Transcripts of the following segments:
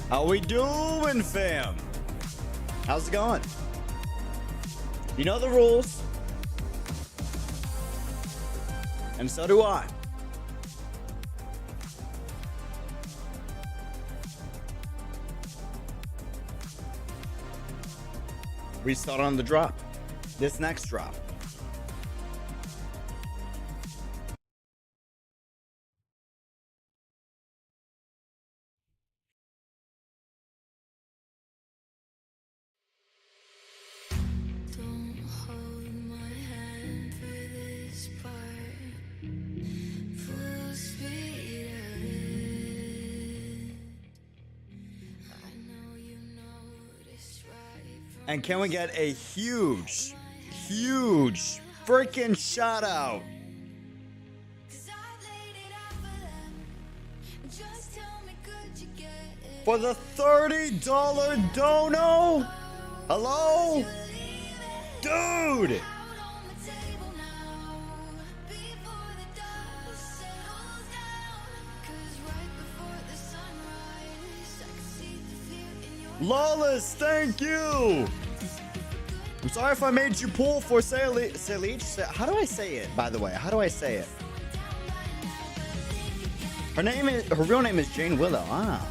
How we doing, fam? How's it going? You know the rules. And so do I. We start on the drop. This next drop. And can we get a huge freaking shout out for the $30 dono? Hello? Dude! Lawless, thank you! I'm sorry if I made you pull for Saileach. How do I say it, by the way? How do I say it? Her real name is Jane Willow. Ah.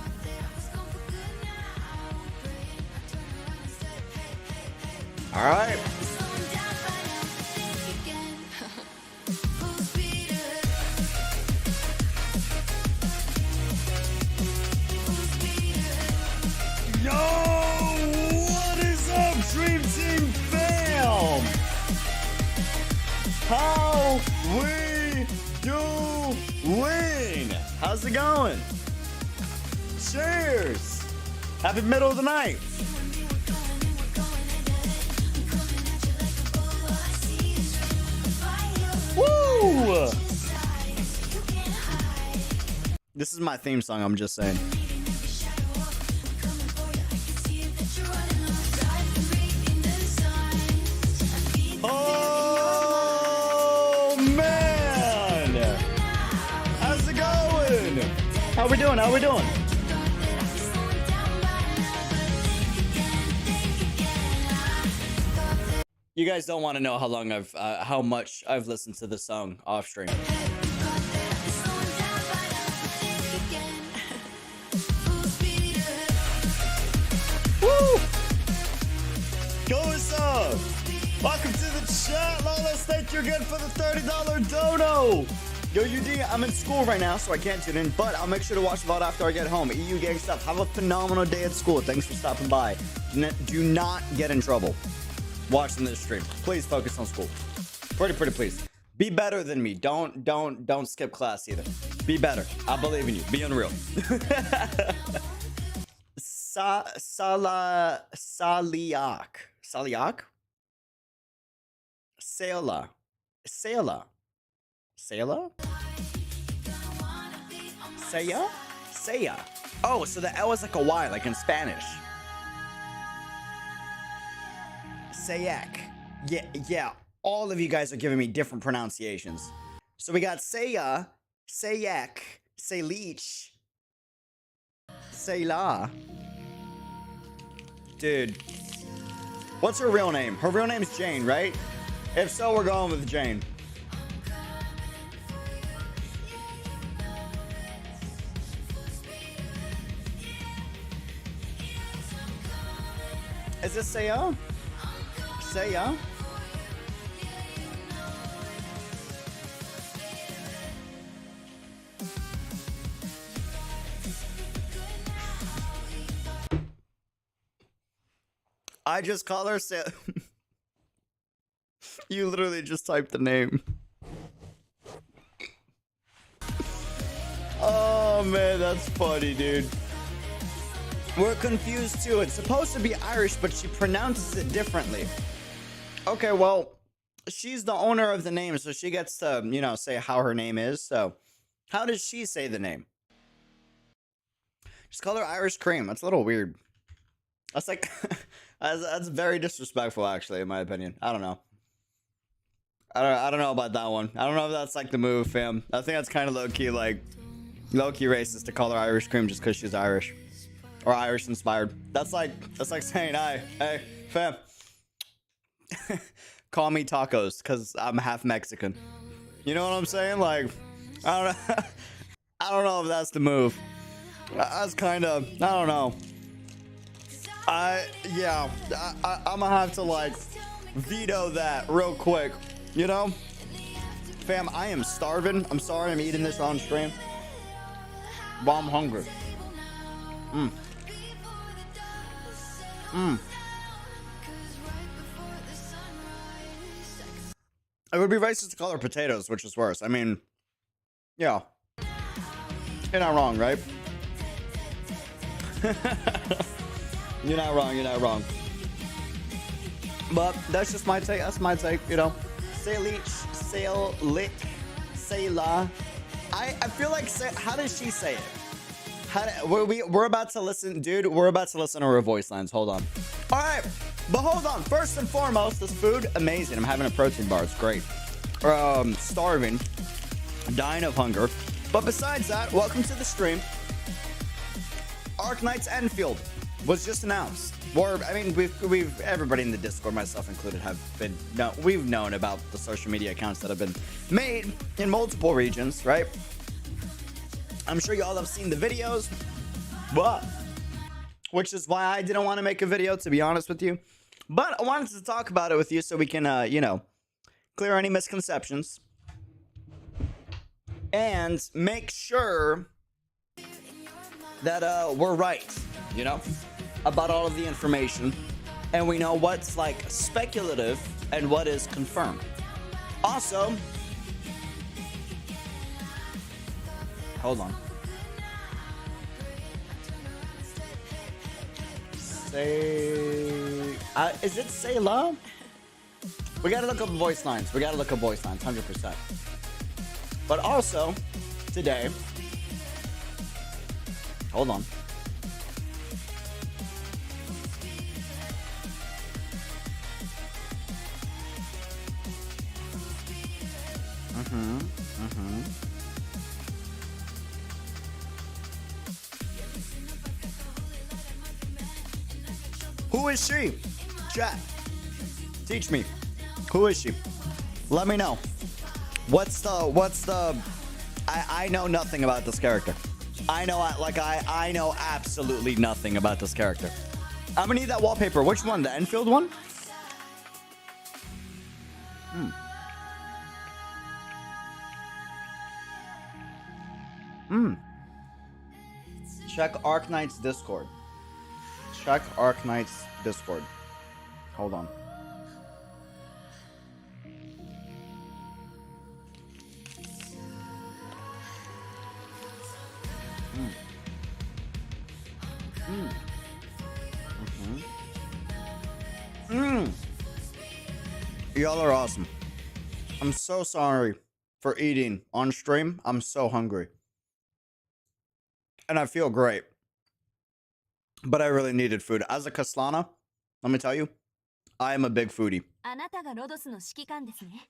Alright. Yo! What is up, Dream Team fam? How we doing? How's it going? Cheers! Happy middle of the night. Woo! This is my theme song, I'm just saying. Oh man! How's it going? How we doing? How we doing? You guys don't want to know how long how much I've listened to this song off stream. Woo! Go us up! Welcome to the chat, Lawless. Thank you again for the $30 dono. Yo, UD, I'm in school right now, so I can't tune in, but I'll make sure to watch the VOD after I get home. EU gang stuff. Have a phenomenal day at school. Thanks for stopping by. Do not get in trouble watching this stream. Please focus on school. Pretty please. Be better than me. Don't skip class either. Be better. I believe in you. Be unreal. Saileach. Saileach? Saileach. Saileach. Saileach? Saya? Saya. Oh, so the L is like a Y, like in Spanish. Saileach. Yeah. All of you guys are giving me different pronunciations. So we got Saya, Saileach, Saileach, Saileach. Dude. What's her real name? Her real name is Jane, right? If so, we're going with Jane. Is this Saya? Saya? I just call her Saya. You literally just typed the name. Oh man, that's funny, dude. We're confused too. It's supposed to be Irish, but she pronounces it differently. Okay, well, she's the owner of the name, so she gets to, you know, say how her name is. So, how does she say the name? Just call her Irish Cream. That's a little weird. That's like, that's very disrespectful, actually, in my opinion. I don't know. I don't know about that one. I don't know if that's like the move, fam. I think that's kind of low-key, like, low-key racist to call her Irish Cream just because she's Irish. or Irish inspired. That's like saying, hey, fam, call me tacos because I'm half Mexican. You know what I'm saying? Like, I don't know. I don't know if that's the move. That's kind of, I don't know. I'm gonna have to like veto that real quick, you know? Fam, I am starving. I'm sorry I'm eating this on stream, but I'm hungry. It would be racist to call her potatoes, which is worse. I mean, yeah. You're not wrong, right? You're not wrong, you're not wrong. But that's just my take. That's my take, you know. Saileach, Saileach. I feel like, how does she say it? We're about to listen, dude. We're about to listen to her voice lines. Hold on. All right, but hold on. First and foremost, this food, amazing. I'm having a protein bar. It's great. Starving, dying of hunger. But besides that, welcome to the stream. Arknights Enfield was just announced. Or, I mean, we've everybody in the Discord, myself included, we've known about the social media accounts that have been made in multiple regions, right? I'm sure you all have seen the videos, but which is why I didn't want to make a video, to be honest with you. But I wanted to talk about it with you so we can, you know, clear any misconceptions and make sure that we're right, you know, about all of the information, and we know what's like speculative and what is confirmed. Also, hold on. Is it Saileach? We gotta look up voice lines. 100%. But also, today, hold on. Who is she? Chat. Teach me. Who is she? Let me know. What's the I know nothing about this character. I know absolutely nothing about this character. I'm gonna need that wallpaper. Which one? The Enfield one? Check Arknights Discord. Check Arknights Discord. Hold on. Y'all are awesome. I'm so sorry for eating on stream. I'm so hungry. And I feel great. But I really needed food. As a Kaslana, let me tell you, I am a big foodie. あなたがロドスの指揮官ですね。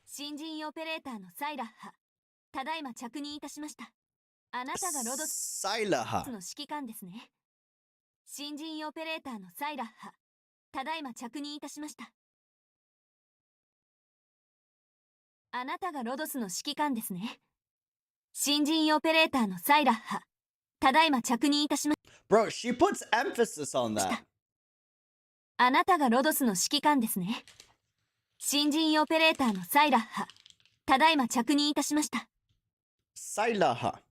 新人オペレーターのサイラッハ。ただいま着任いたしました。あなたがロドスの指揮官ですね。新人オペレーターのサイラッハ。ただいま着任いたしました。あなたがロドスの指揮官ですね。新人オペレーターのサイラッハ。ただいま着任いたしました。Bro, she puts emphasis on that. あなたがロドスの指揮官ですね。新人オペレーターのサイラッハ。ただいま着任いたしました。Saileach.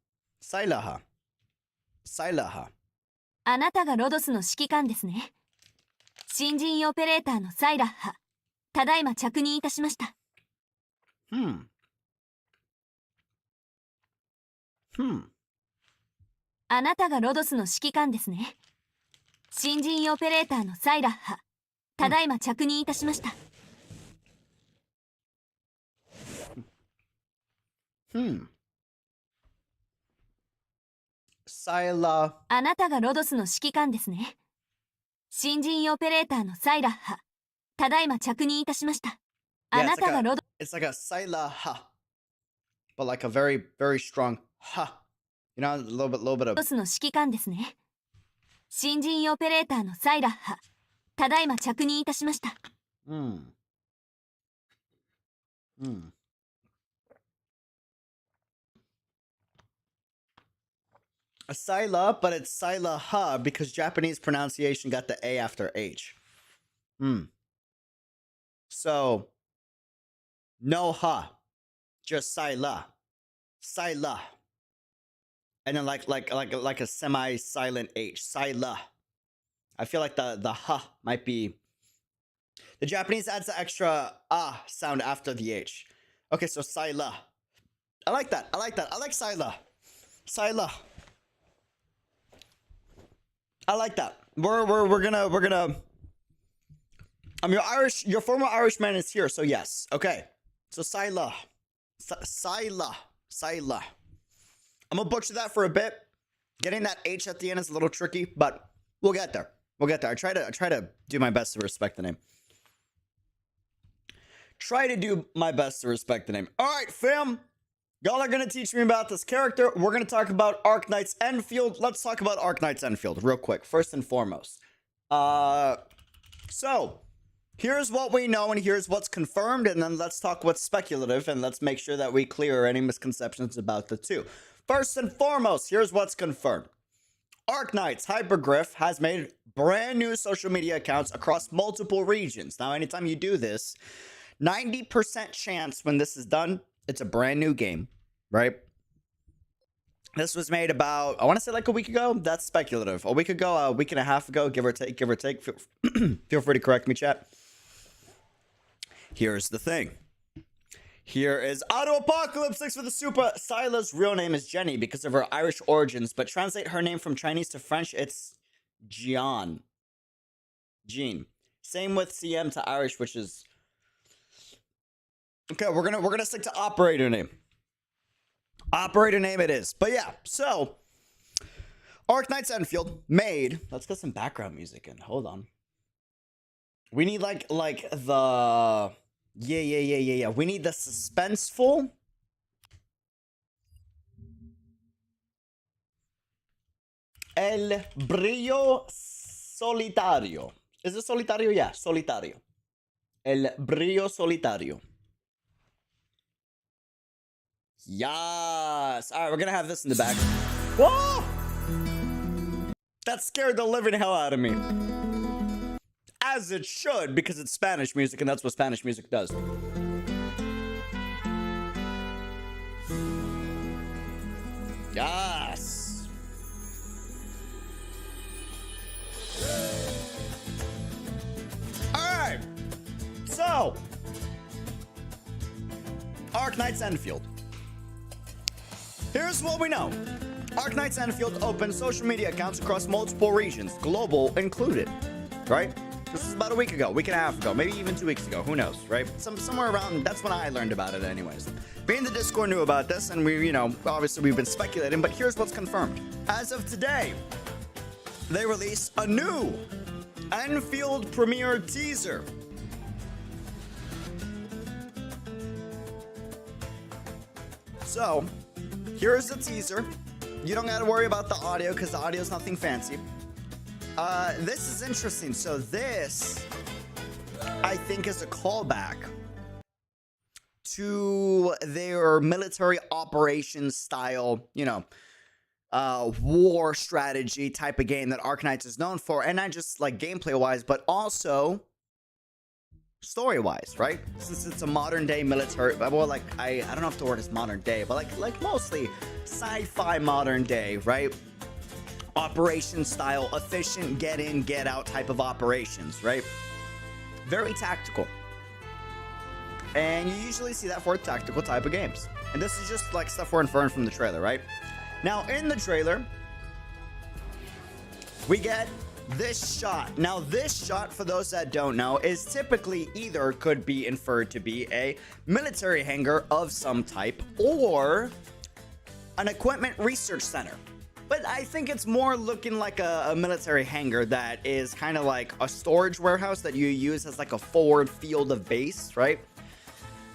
あなたがロドスの指揮官ですね。新人オペレーターのサイラッハ。ただいま着任いたしました。あなたがロドスの指揮官ですね。新人オペレーターのサイラッハ。ただいま着任いたしました。Saileach. あなたがロドスの指揮官ですね。新人オペレーターのサイラッハ。ただいま着任いたしました。あなたがロド It's like a Saileach, but like a very, very strong ha. You know, a little bit ロ of. ドスの指揮官ですね。新人オペレーターのサイラッハ、ただいま着任いたしました。Saileach, but it's Saileach because Japanese pronunciation got the A after H. So, no ha, just Saileach. Saileach. And then like a semi-silent H. Saileach. I feel like the ha might be... The Japanese adds the extra ah sound after the H. Okay, so Saileach. I like that. I like Saileach. Saileach. I like that. We're gonna your former Irishman is here, so yes. Okay. So Saileach. Saileach. I'm gonna butcher that for a bit. Getting that H at the end is a little tricky, but we'll get there. I try to do my best to respect the name. Alright, fam. Y'all are gonna teach me about this character. We're gonna talk about Arknights Enfield. Let's talk about Arknights Enfield real quick, first and foremost. So here's what we know and here's what's confirmed, and then let's talk what's speculative, and let's make sure that we clear any misconceptions about the two. First and foremost, here's what's confirmed. Arknights Hypergriff has made brand new social media accounts across multiple regions. Now, anytime you do this, 90% chance when this is done, it's a brand new game, right? This was made about, I want to say like a week ago. That's speculative. A week ago, a week and a half ago, give or take. Feel free to correct me, chat. Here's the thing. Here is Auto Apocalypse 6 for the super. Saila's real name is Jenny because of her Irish origins, but translate her name from Chinese to French, it's Jean. Same with CM to Irish, which is... Okay, we're gonna stick to operator name. Operator name it is. But yeah, so Arknights Enfield made. Let's get some background music in. Hold on. We need like the yeah. We need the suspenseful. El brillo solitario. Is it solitario? Yeah, solitario. El brillo solitario. Yes. All right, we're gonna have this in the back. Whoa! That scared the living hell out of me. As it should, because it's Spanish music, and that's what Spanish music does. Yes. All right. So, Arknights Enfield. Here's what we know. Arknights Enfield opened social media accounts across multiple regions, global included, right? This is about a week and a half ago, maybe even 2 weeks ago, who knows, right? Somewhere around, that's when I learned about it anyways. Me and the Discord knew about this, and we, obviously we've been speculating, but here's what's confirmed. As of today, they released a new Enfield premiere teaser. So, here's the teaser. You don't gotta worry about the audio because the audio is nothing fancy. This is interesting. So this, I think, is a callback to their military operations style, war strategy type of game that Arknights is known for. And not just like gameplay wise, but also story wise, right? Since it's a modern day military, well, like I don't know if the word is modern day, but like mostly sci-fi modern day, right? Operation style, efficient, get in, get out type of operations, right? Very tactical. And you usually see that for tactical type of games. And this is just like stuff we're inferring from the trailer, right? Now, in the trailer, we get this shot. Now, this shot, for those that don't know, is typically either could be inferred to be a military hangar of some type or an equipment research center. But I think it's more looking like a military hangar that is kind of like a storage warehouse that you use as like a forward field of base, right?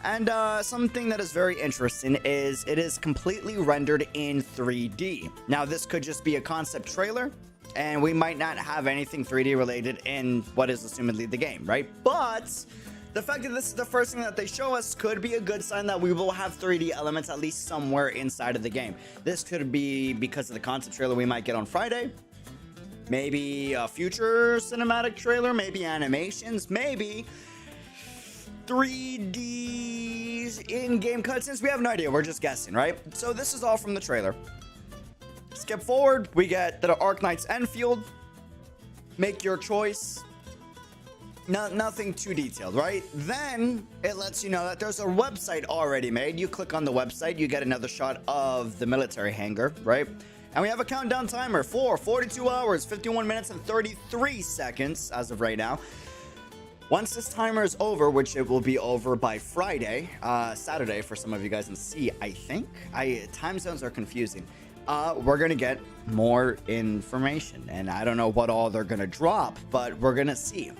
And something that is very interesting is it is completely rendered in 3D. Now, this could just be a concept trailer, And we might not have anything 3D related in what is assumedly the game, right? But the fact that this is the first thing that they show us could be a good sign that we will have 3D elements at least somewhere inside of the game. This could be because of the concept trailer we might get on Friday. Maybe a future cinematic trailer, maybe animations, maybe 3D in-game cutscenes. We have no idea. We're just guessing, right? So this is all from the trailer. Skip forward. We get the Arknights Enfield. Make your choice. Nothing too detailed, right? Then it lets you know that there's a website already made. You click on the website, you get another shot of the military hangar, right? And we have a countdown timer for 42 hours, 51 minutes, and 33 seconds as of right now. Once this timer is over, which it will be over by Friday, Saturday for some of you guys in C, I think. Time zones are confusing. We're going to get more information. And I don't know what all they're going to drop, but we're going to see.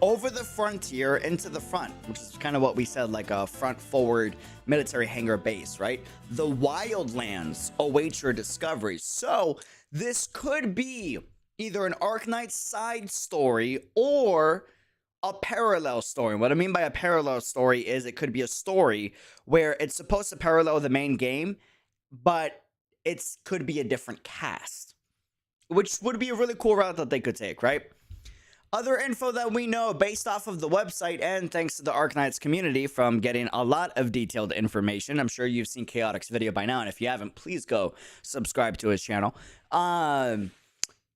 Over the frontier into the front, which is kind of what we said, like a front-forward military hangar base, right? The wildlands await your discovery. So this could be either an Arknights side story or a parallel story. What I mean by a parallel story is it could be a story where it's supposed to parallel the main game, but it could be a different cast, which would be a really cool route that they could take, right? Other info that we know based off of the website, and thanks to the Arknights community from getting a lot of detailed information. I'm sure you've seen Chaotic's video by now, and if you haven't, please go subscribe to his channel.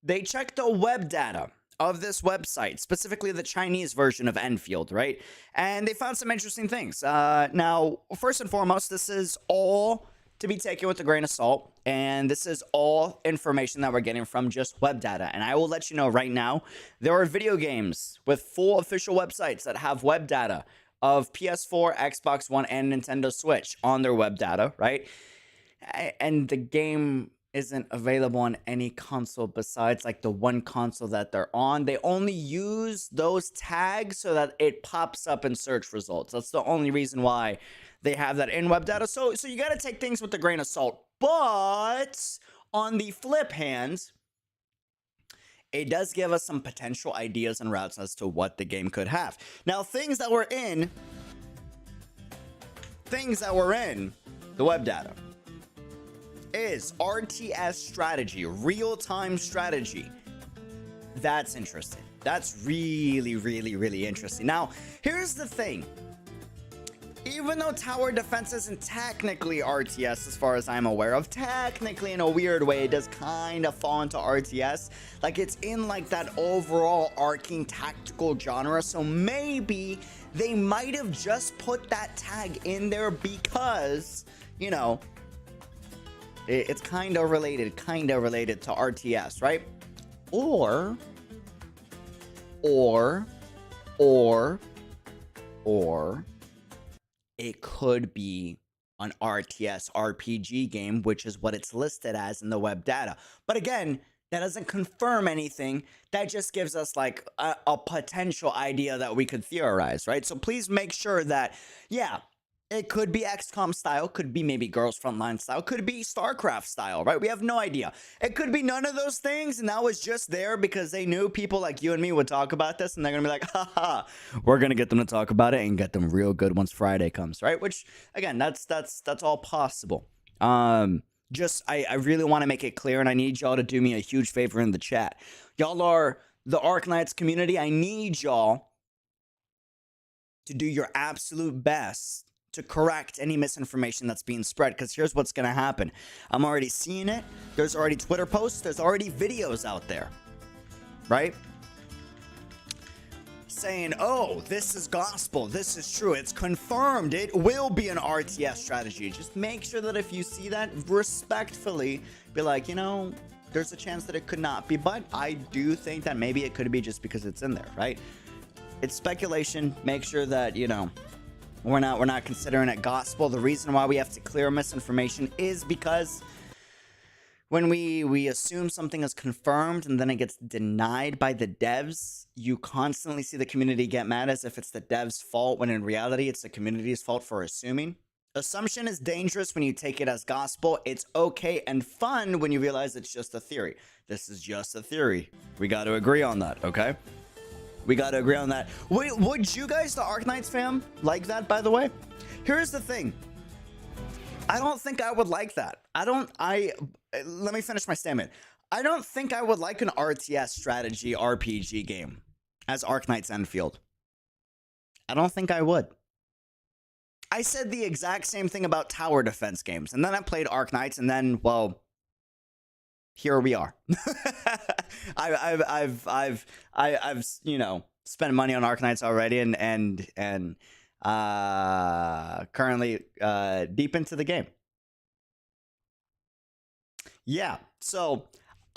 They checked the web data of this website, specifically the Chinese version of Enfield, right? And they found some interesting things. Now, first and foremost, this is all to be taken with a grain of salt, and this is all information that we're getting from just web data. And I will let you know right now, there are video games with full official websites that have web data of PS4, Xbox One, and Nintendo Switch on their web data, right? And the game isn't available on any console besides like the one console that they're on. They only use those tags so that it pops up in search results. That's the only reason why they have that in web data. So you got to take things with a grain of salt. But on the flip hand, it does give us some potential ideas and routes as to what the game could have. Now, things that were in the web data is RTS strategy, real-time strategy. That's interesting. That's really, really, really interesting. Now, here's the thing. Even though tower defense isn't technically RTS as far as I'm aware of, technically in a weird way it does kind of fall into RTS. Like it's in like that overall arcing tactical genre. So maybe they might have just put that tag in there because, you know, it's kind of related to RTS, right? Or it could be an RTS RPG game, which is what it's listed as in the web data. But again, that doesn't confirm anything. That just gives us like a potential idea that we could theorize, right? So please make sure that, yeah, it could be XCOM style, could be maybe Girls Frontline style, could be StarCraft style, right? We have no idea. It could be none of those things, and that was just there because they knew people like you and me would talk about this, and they're gonna be like, haha, we're gonna get them to talk about it and get them real good once Friday comes, right? Which, again, that's all possible. I really want to make it clear, and I need y'all to do me a huge favor in the chat. Y'all are the Arknights community. I need y'all to do your absolute best to correct any misinformation that's being spread, because here's what's going to happen. I'm already seeing it. There's already Twitter posts. There's already videos out there, right? Saying, oh, this is gospel. This is true. It's confirmed. It will be an RTS strategy. Just make sure that if you see that, respectfully be like, you know, there's a chance that it could not be, but I do think that maybe it could be just because it's in there, right? It's speculation. Make sure that, you know, we're not considering it gospel. The reason why we have to clear misinformation is because when we assume something is confirmed and then it gets denied by the devs, you constantly see the community get mad as if it's the devs' fault, when in reality it's the community's fault for assuming. Assumption is dangerous when you take it as gospel. It's okay and fun when you realize it's just a theory. This is just a theory. We got to agree on that, okay? We got to agree on that. Wait, would you guys, the Arknights fam, like that, by the way? Here's the thing. I don't think I would like that. Let me finish my statement. I don't think I would like an RTS strategy RPG game as Arknights Enfield. I don't think I would. I said the exact same thing about tower defense games, and then I played Arknights, and then, well, here we are. I've you know, spent money on Arknights already, and currently deep into the game. Yeah, so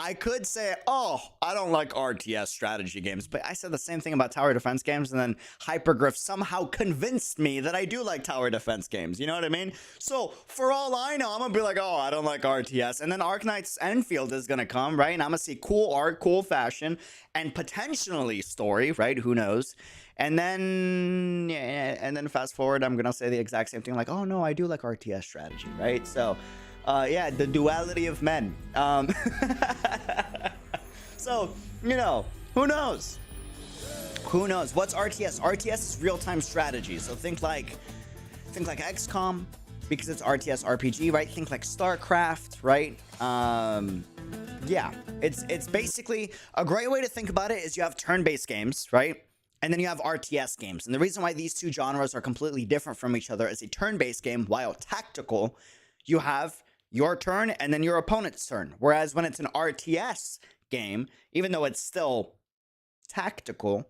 I could say, oh, I don't like RTS strategy games, but I said the same thing about tower defense games, and then Hypergriff somehow convinced me that I do like tower defense games. You know what I mean? So for all I know, I'm gonna be like, oh, I don't like RTS, and then Arknights Enfield is gonna come, right? And I'm gonna see cool art, cool fashion, and potentially story, right? Who knows? And then fast forward, I'm gonna say the exact same thing, like, oh no, I do like RTS strategy, right? So. Yeah, the duality of men. So, you know, who knows? Who knows? What's RTS? RTS is real-time strategy. So think like XCOM, because it's RTS RPG, right? Think like StarCraft, right? Yeah, it's basically a great way to think about it is you have turn-based games, right? And then you have RTS games. And the reason why these two genres are completely different from each other is a turn-based game, while tactical, you have your turn and then your opponent's turn. Whereas when it's an RTS game, even though it's still tactical,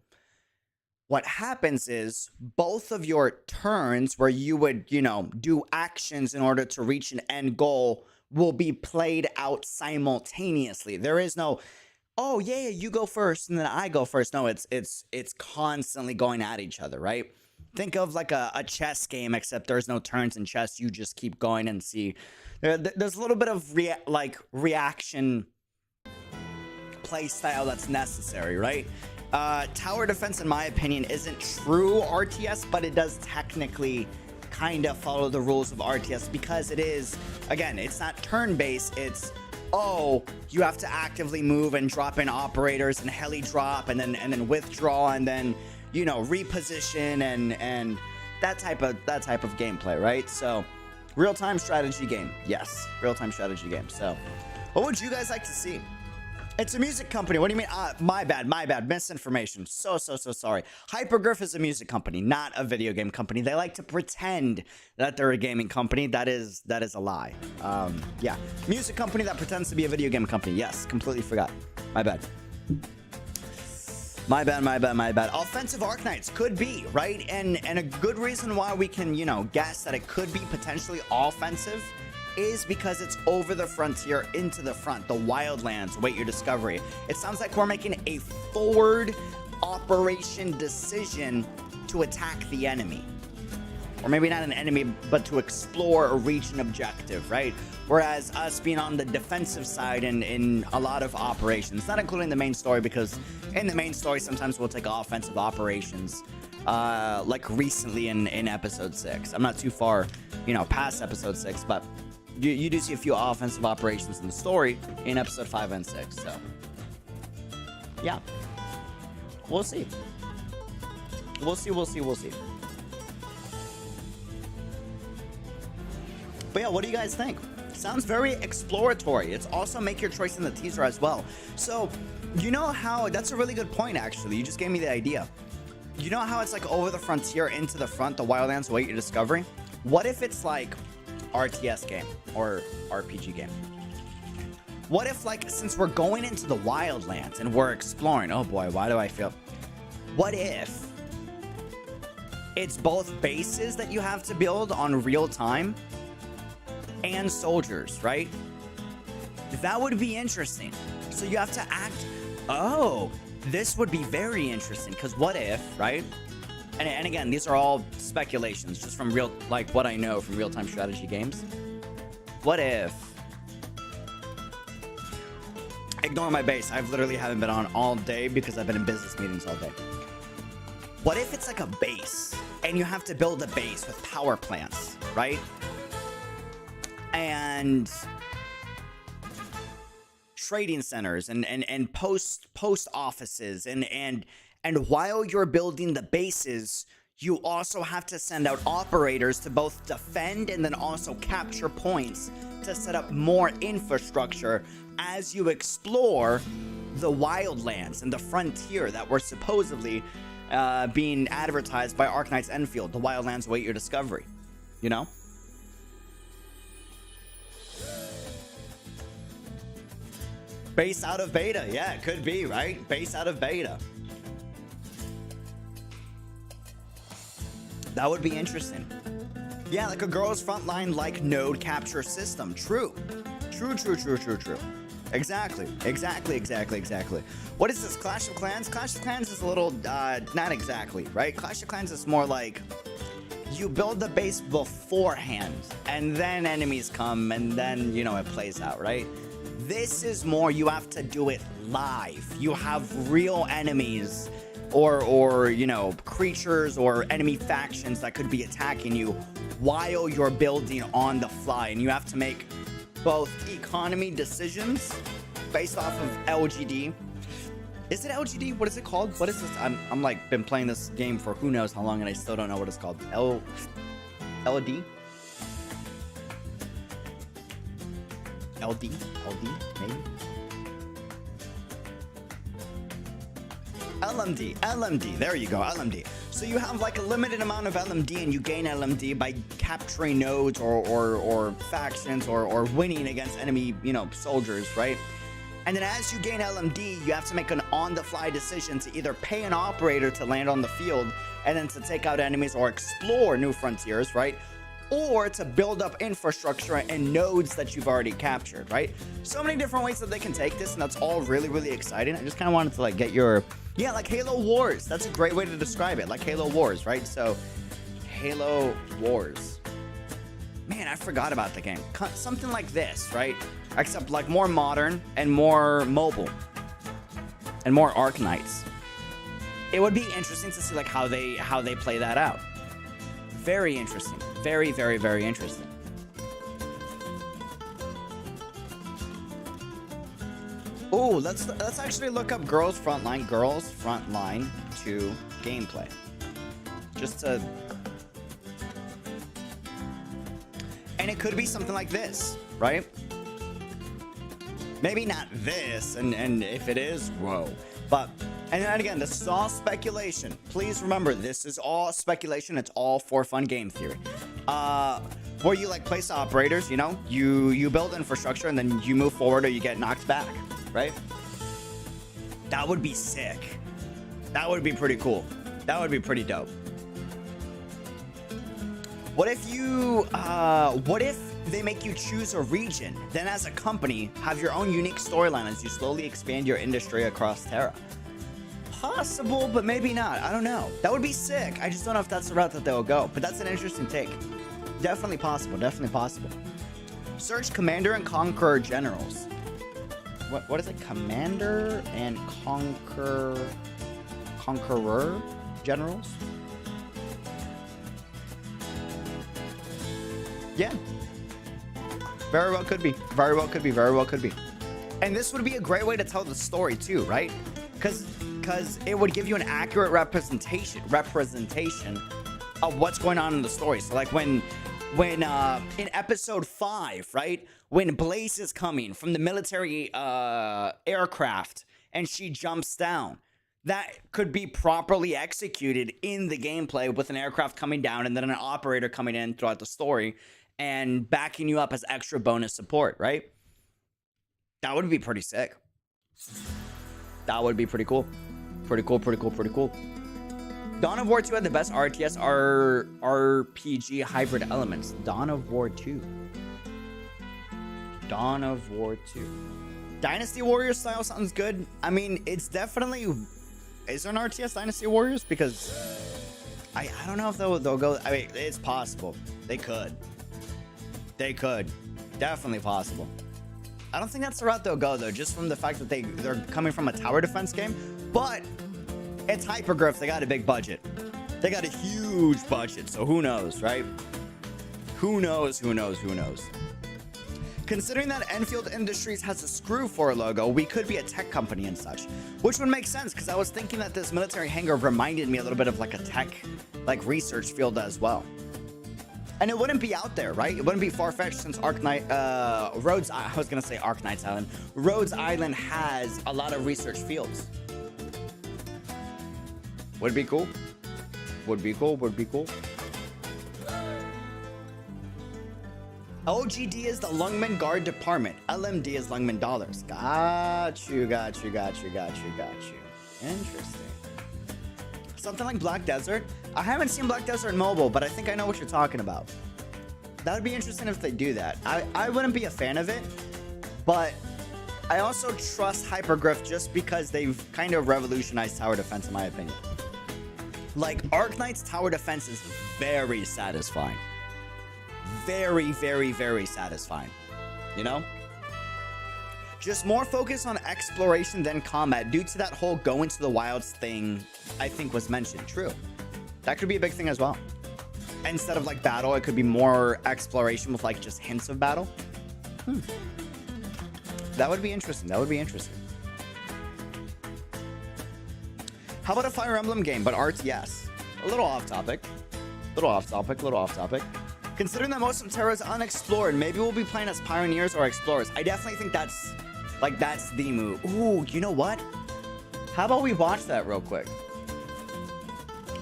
what happens is both of your turns where you would, you know, do actions in order to reach an end goal will be played out simultaneously. There is no, oh yeah, you go first and then I go first. No, it's constantly going at each other, right? Think of like a chess game, except there's no turns in chess. You just keep going and see. There's a little bit of reaction play style that's necessary, right? Tower defense, in my opinion, isn't true RTS, but it does technically kind of follow the rules of RTS because it is, again, it's not turn-based. It's, oh, you have to actively move and drop in operators and heli drop and then withdraw and then, you know, reposition and that type of gameplay, right? So real-time strategy game. Yes, real-time strategy game. So what would you guys like to see? It's a music company. What do you mean? My bad. Misinformation. So sorry. Hypergriff is a music company, not a video game company. They like to pretend that they're a gaming company. That is a lie. Yeah. Music company that pretends to be a video game company. Yes, completely forgot. My bad. My bad. Offensive Arknights could be, right? And a good reason why we can, you know, guess that it could be potentially offensive is because it's over the frontier into the front. The wildlands await your discovery. It sounds like we're making a forward operation decision to attack the enemy. Or maybe not an enemy, but to explore or reach an objective, right? Whereas us being on the defensive side in a lot of operations, not including the main story, because in the main story, sometimes we'll take offensive operations, like recently in episode 6. I'm not too far, you know, past episode 6, but you do see a few offensive operations in the story in episode 5 and 6, so yeah. We'll see. But yeah, what do you guys think? Sounds very exploratory. It's also make your choice in the teaser as well. So, you know how, that's a really good point actually. You just gave me the idea. You know how it's like over the frontier into the front, the wildlands await your discovery? What if it's like RTS game or RPG game? What if, like, since we're going into the wildlands and we're exploring, oh boy, why do I feel? What if it's both bases that you have to build on real time and soldiers, right? That would be interesting. So you have to act, oh, this would be very interesting, because what if, right? And again, these are all speculations, just from real, like what I know from real-time strategy games. What if, ignore my base, I've literally haven't been on all day because I've been in business meetings all day. What if it's like a base, and you have to build a base with power plants, right? and trading centers and post offices and while you're building the bases, you also have to send out operators to both defend and then also capture points to set up more infrastructure as you explore the wildlands and the frontier that were supposedly being advertised by Arknights Enfield. The wildlands await your discovery, you know? Base out of beta. Yeah, it could be, right? Base out of beta. That would be interesting. Yeah, like a girls frontline like node capture system. True. True. Exactly. What is this? Clash of Clans? Clash of Clans is a little, not exactly, right? Clash of Clans is more like you build the base beforehand and then enemies come and then, you know, it plays out, right? This is more you have to do it live. You have real enemies or you know, creatures or enemy factions that could be attacking you while you're building on the fly, and you have to make both economy decisions based off of LGD. Is it LGD? What is it called? What is this? I'm like been playing this game for who knows how long and I still don't know what it's called. LD, maybe. LMD, there you go, LMD. So you have like a limited amount of LMD and you gain LMD by capturing nodes or factions or winning against enemy, you know, soldiers, right? And then as you gain LMD, you have to make an on-the-fly decision to either pay an operator to land on the field and then to take out enemies or explore new frontiers, right? Or to build up infrastructure and nodes that you've already captured, right? So many different ways that they can take this, and that's all really, really exciting. I just kind of wanted to like get your, yeah, like Halo Wars. That's a great way to describe it, like Halo Wars, right? So, Halo Wars. Man, I forgot about the game. Something like this, right? Except like more modern and more mobile and more Arknights. It would be interesting to see like how they play that out. Very interesting. Very, very, very interesting. Oh, let's actually look up Girls Frontline 2 gameplay. Just to, and it could be something like this, right? Maybe not this, and if it is, whoa. But, and again, this is all speculation. Please remember, this is all speculation. It's all for fun game theory. Where you like place operators, you know, you build infrastructure and then you move forward or you get knocked back, right? That would be sick. That would be pretty cool. That would be pretty dope. What if they make you choose a region, then as a company, have your own unique storyline as you slowly expand your industry across Terra? Possible, but maybe not. I don't know. That would be sick. I just don't know if that's the route that they'll go, but that's an interesting take. Definitely possible. Definitely possible. Search Commander and Conqueror Generals. What is it? Commander and Conqueror Generals? Yeah. Very well could be. Very well could be. Very well could be. And this would be a great way to tell the story too, right? Because it would give you an accurate representation of what's going on in the story. So like when in episode 5, right, when Blaze is coming from the military aircraft and she jumps down, that could be properly executed in the gameplay with an aircraft coming down and then an operator coming in throughout the story and backing you up as extra bonus support, right? That would be pretty sick. That would be pretty cool. Pretty cool. Dawn of War 2 had the best RTS RPG hybrid elements. Dawn of War 2. Dynasty Warriors style sounds good. I mean, it's definitely... Is there an RTS Dynasty Warriors? Because I don't know if they'll go... I mean, it's possible. They could. Definitely possible. I don't think that's the route they'll go, though, just from the fact that they're coming from a tower defense game. But it's Hypergriff. They got a big budget. They got a huge budget, so who knows, right? Who knows? Considering that Enfield Industries has a screw for a logo, we could be a tech company and such, which would make sense because I was thinking that this military hangar reminded me a little bit of like a tech, like research field as well. And it wouldn't be out there, right? It wouldn't be far-fetched since Rhodes, I was gonna say Arknights Island. Rhodes Island has a lot of research fields. Would be cool. Would be cool, would be cool. OGD is the Lungmen Guard Department. LMD is Lungmen Dollars. Got you. Interesting. Something like Black Desert. I haven't seen Black Desert Mobile, but I think I know what you're talking about. That would be interesting if they do that. I wouldn't be a fan of it, but I also trust Hypergriff just because they've kind of revolutionized tower defense, in my opinion. Like, Arknights tower defense is very satisfying. Very, very, very satisfying. You know? Just more focus on exploration than combat due to that whole go into the wilds thing I think was mentioned. True. That could be a big thing as well. Instead of like battle, it could be more exploration with like just hints of battle. That would be interesting. That would be interesting. How about a Fire Emblem game, but RTS? A little off topic. Considering that most of Terra is unexplored, maybe we'll be playing as pioneers or explorers. I definitely think that's the move. Ooh, you know what? How about we watch that real quick?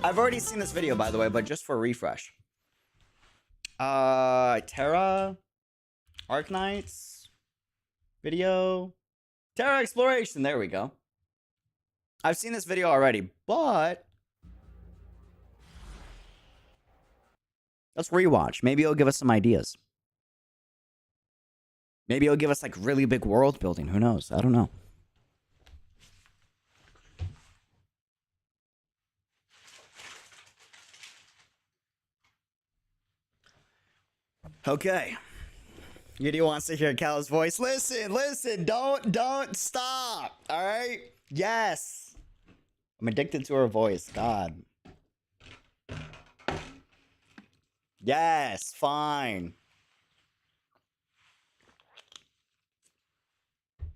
I've already seen this video, by the way, but just for a refresh. Terra, Arknights, video, Terra Exploration. There we go. I've seen this video already, but let's rewatch. Maybe it'll give us some ideas. Maybe it'll give us like really big world building. Who knows? I don't know. Okay. Yudi wants to hear Cal's voice. Listen, don't stop. All right? Yes. I'm addicted to her voice. God. Yes, fine.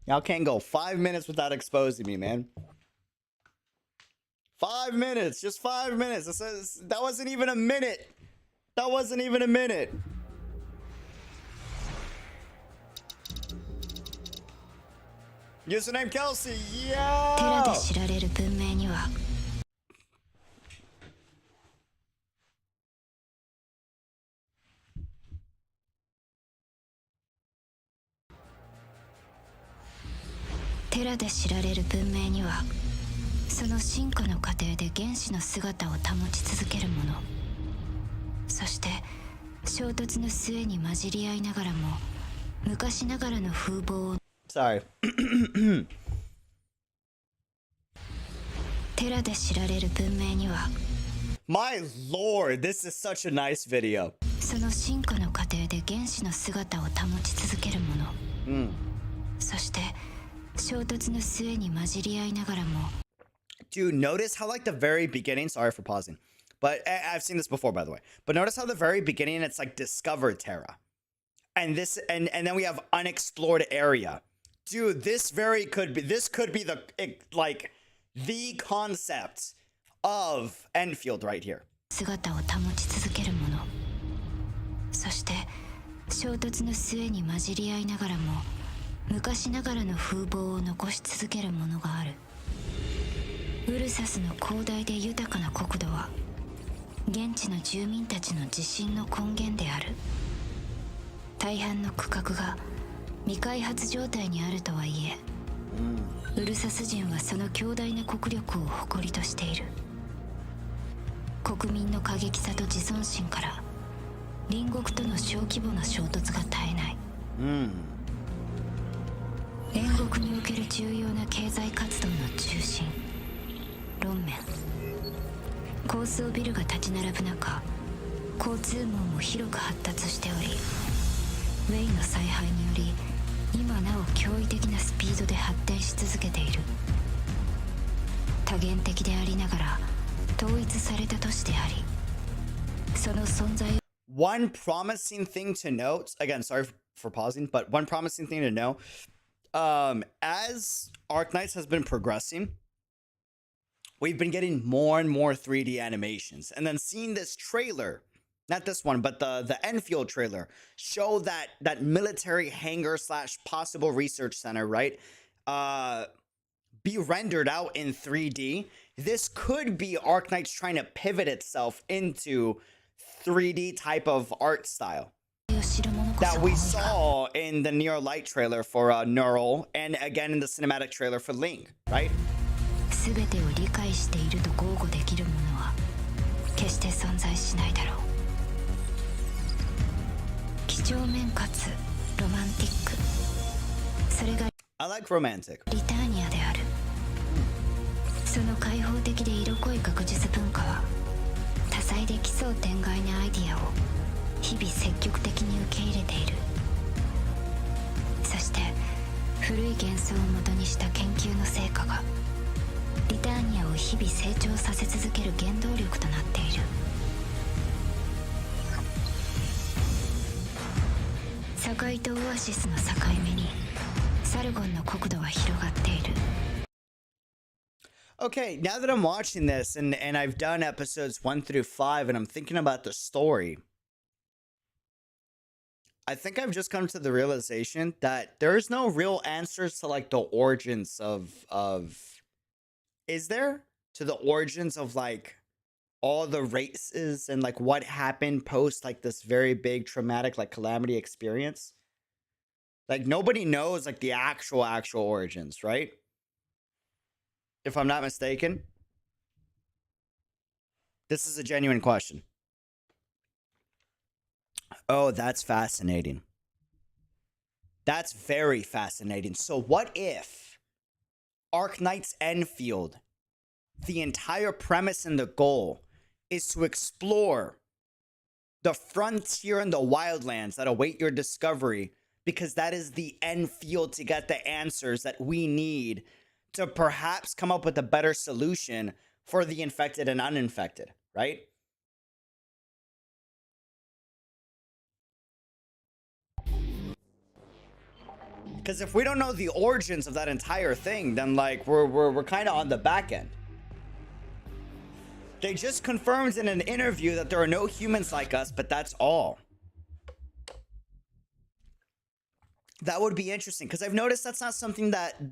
Y'all can't go 5 minutes without exposing me, man. 5 minutes, just 5 minutes. That wasn't even a minute. That wasn't even a minute. Username Kelsey, yeah. Terra で知られる文明にはその進化の過程で原始の姿を保ち続けるものそして衝突の末に混じり合いながらも昔ながらの風貌を Sorry. テラで知られる文明には My lord, this is such a nice video. その進化の過程で原始の姿を保ち続けるもの、そして衝突の末に混じり合いながらも Dude, notice how like the very beginning, sorry for pausing, but I've seen this before by the way, but notice how the very beginning it's like discovered Terra. And this and then we have unexplored area. Dude, this could be the like the concept of Enfield right here. 姿を保ち続けるものそして衝突の末に混じり合いながらも昔ながらの風貌を残し続けるものがあるウルサスの広大で豊かな国土は現地の住民たちの自信の根源である大半の区画が未開発状態にあるとはいえウルサス人はその強大な国力を誇りとしている国民の過激さと自尊心から隣国との小規模な衝突が絶えない、隣国における重要な経済活動の中心論面高層ビルが立ち並ぶ中交通網も広く発達しておりウェイの采配により今なお驚異的なスピードで発展し続けている多元的でありながら統一された都市でありその存在 One promising thing to note, again, sorry for pausing, but one promising thing to know, as Arknights has been progressing, we've been getting more and more 3D animations, and then seeing this trailer, not this one, but the Enfield trailer, show that military hangar slash possible research center, right, be rendered out in 3D. This could be Arknights trying to pivot itself into 3D type of art style that we saw in the Near Light trailer for Neural, and again in the cinematic trailer for Link, right? 全てを理解していると豪語できるものは決して存在しないだろう。几帳面かつロマンティック。それが I like romantic. リターニアである。その開放的で色濃い学術文化は多彩で奇想天外なアイディアを日々積極的に受け入れている。そして古い幻想をもとにした研究の成果がリターニアを日々成長させ続ける原動力となっている。堺とオアシスの境目にサルゴンの国土は広がっている。Okay, now that I'm watching this and I've done episodes 1 through 5 and I'm thinking about the story, I think I've just come to the realization that there's no real answers to like the origins of is there? To the origins of like all the races and like what happened post like this very big traumatic like calamity experience? Like nobody knows like the actual origins, right? If I'm not mistaken. This is a genuine question. Oh, that's fascinating. That's very fascinating. So what if Arknights Enfield, the entire premise and the goal is to explore the frontier and the wildlands that await your discovery, because that is the end field to get the answers that we need to perhaps come up with a better solution for the infected and uninfected, right? Because if we don't know the origins of that entire thing, then like we're kind of on the back end. They just confirmed in an interview that there are no humans like us, but that's all. That would be interesting, because I've noticed that's not something that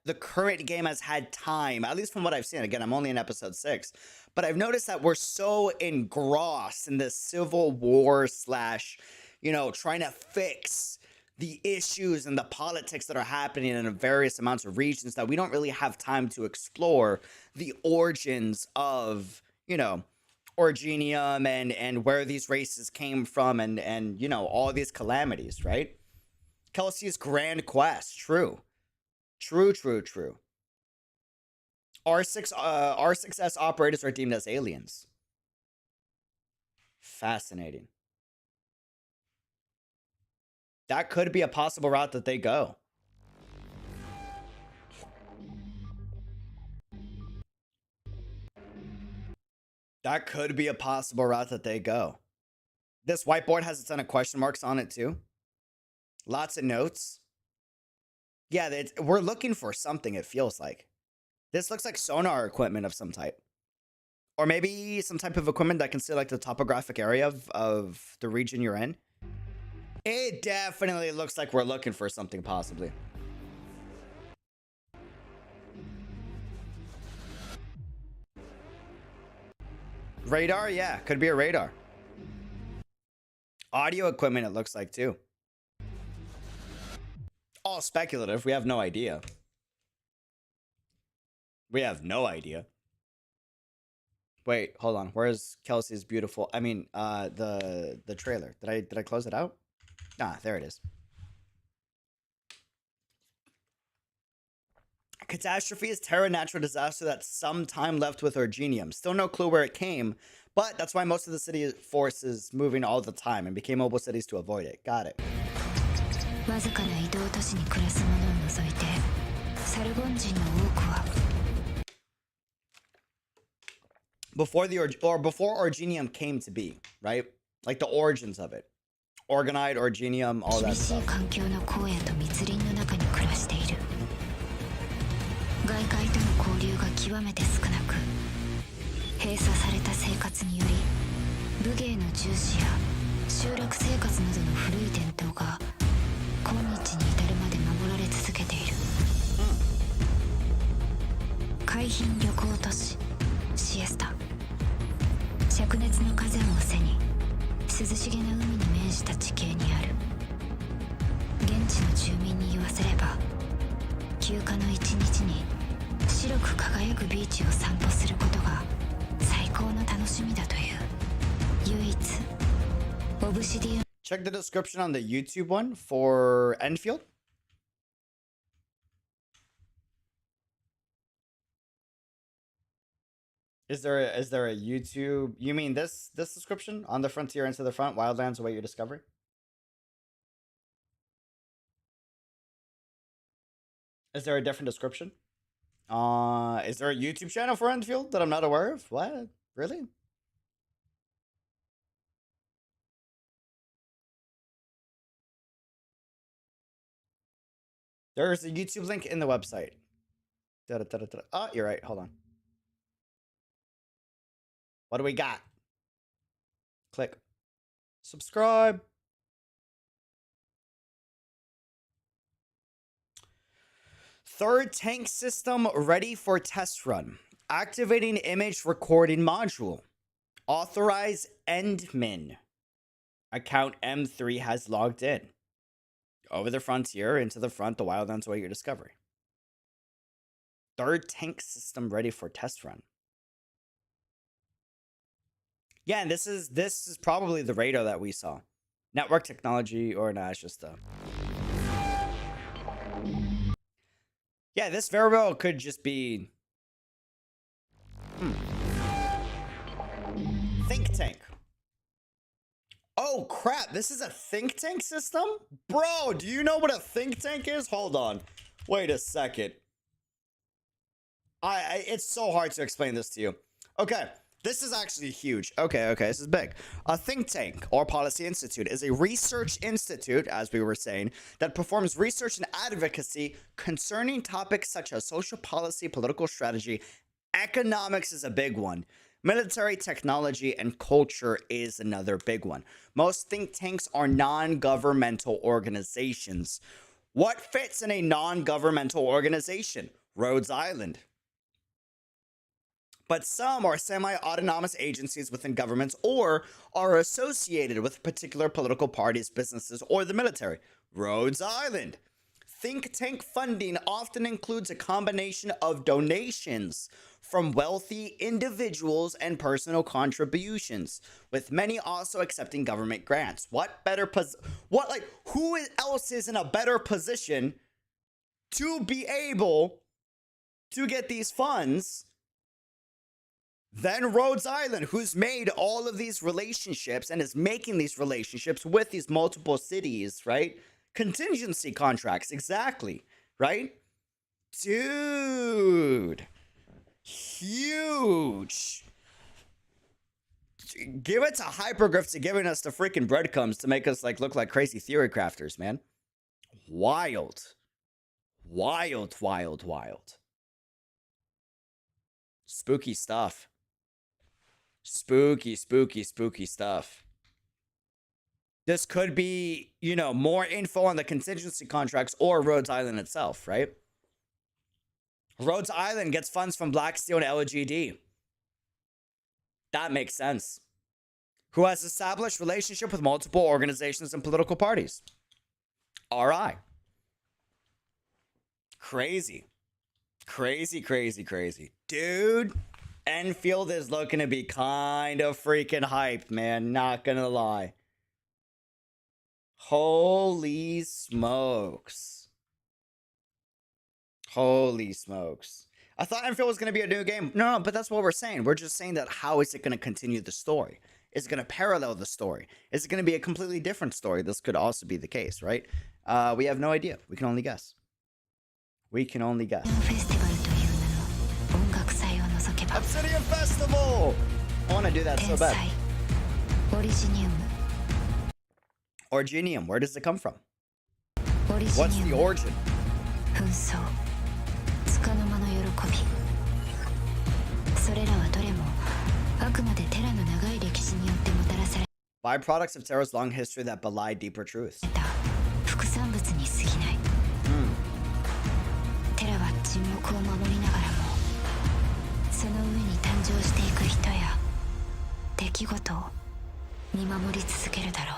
the current game has had time, at least from what I've seen. Again, I'm only in episode 6, but I've noticed that we're so engrossed in this civil war slash, you know, trying to fix the issues and the politics that are happening in various amounts of regions that we don't really have time to explore the origins of, you know, Originium and where these races came from and you know, all these calamities, right? Kelsey's grand quest, true. R6 R6S operators are deemed as aliens. Fascinating. That could be a possible route that they go. That could be a possible route that they go. This whiteboard has a ton of question marks on it too. Lots of notes. Yeah, we're looking for something, it feels like. This looks like sonar equipment of some type. Or maybe some type of equipment that can see like the topographic area of the region you're in. It definitely looks like we're looking for something, possibly. Radar? Yeah, could be a radar. Audio equipment, it looks like, too. All speculative. We have no idea. We have no idea. Wait, hold on. Where's Kelsey's beautiful... I mean, the trailer. Did I close it out? Ah, there it is. Catastrophe is terror, natural disaster that's some time left with Originium. Still no clue where it came, but that's why most of the city force is moving all the time and became mobile cities to avoid it. Got it. Before Originium came to be, right? Like the origins of it. Orgonite or Genium, all that 厳しい stuff. 環境の荒野と密林の中に暮らしている。外界との交流が極めて少なく、閉鎖された生活により武芸の重視や集落生活などの古い伝統が今日に至るまで守られ続けている。海浜旅行都市シエスタ、灼熱の火山を背に涼しげな海に面した地形にある。現地の住民に言わせれば、休暇の一日に白く輝くビーチを散歩することが最高の楽しみだという。唯一オブシディアン Check the description on the YouTube one for Enfield. Is there a YouTube? You mean this description? On the frontier into the front, wildlands await your discovery. Is there a different description? Is there a YouTube channel for Enfield that I'm not aware of? What? Really? There's a YouTube link in the website. Oh, you're right. Hold on. What do we got? Click. Subscribe. Third tank system ready for test run. Activating image recording module. Authorize endmin. Account M3 has logged in. Over the frontier, into the front, the wildlands await your discovery. Third tank system ready for test run. Yeah, and this is probably the radar that we saw. Network technology, or nah, it's just yeah, this very well could just be think tank. Oh crap, this is a think tank system? Bro, do you know what a think tank is? Hold on. Wait a second. It's so hard to explain this to you. Okay, this is actually huge. Okay, this is big. A think tank, or policy institute, is a research institute, as we were saying, that performs research and advocacy concerning topics such as social policy, political strategy, economics is a big one. Military, technology, and culture is another big one. Most think tanks are non-governmental organizations. What fits in a non-governmental organization? Rhodes Island. But some are semi-autonomous agencies within governments or are associated with particular political parties, businesses, or the military. Rhodes Island. Think tank funding often includes a combination of donations from wealthy individuals and personal contributions, with many also accepting government grants. Who else is in a better position to be able to get these funds than Rhodes Island, who's made all of these relationships and is making these relationships with these multiple cities, right? Contingency contracts, exactly, right? Dude, huge. Give it to Hypergriff to giving us the freaking breadcrumbs to make us look like crazy theory crafters, man. Wild. Wild. Spooky stuff. Spooky stuff. This could be, more info on the contingency contracts or Rhodes Island itself, right? Rhodes Island gets funds from Blackstone and LGD. That makes sense. Who has established relationship with multiple organizations and political parties. RI. Crazy. Dude, Enfield is looking to be kind of freaking hyped, man. Not gonna lie. Holy smokes. I thought Enfield was going to be a new game. No, but that's what we're saying. We're just saying that how is it going to continue the story? Is it going to parallel the story? Is it going to be a completely different story? This could also be the case, right? We have no idea. We can only guess. Obsidian Festival! I want to do that so bad. Originium, where does it come from? オリジ What's ニ the ウム origin? 紛争束の間の喜びそれらはどれもあくまでテラの長い歴史によってもたらされ Byproducts of Terra's long history that belie deeper truths. た副産物に過ぎない、テラは沈黙を守りながらもその上に誕生していく人や出来事を見守り続けるだろう。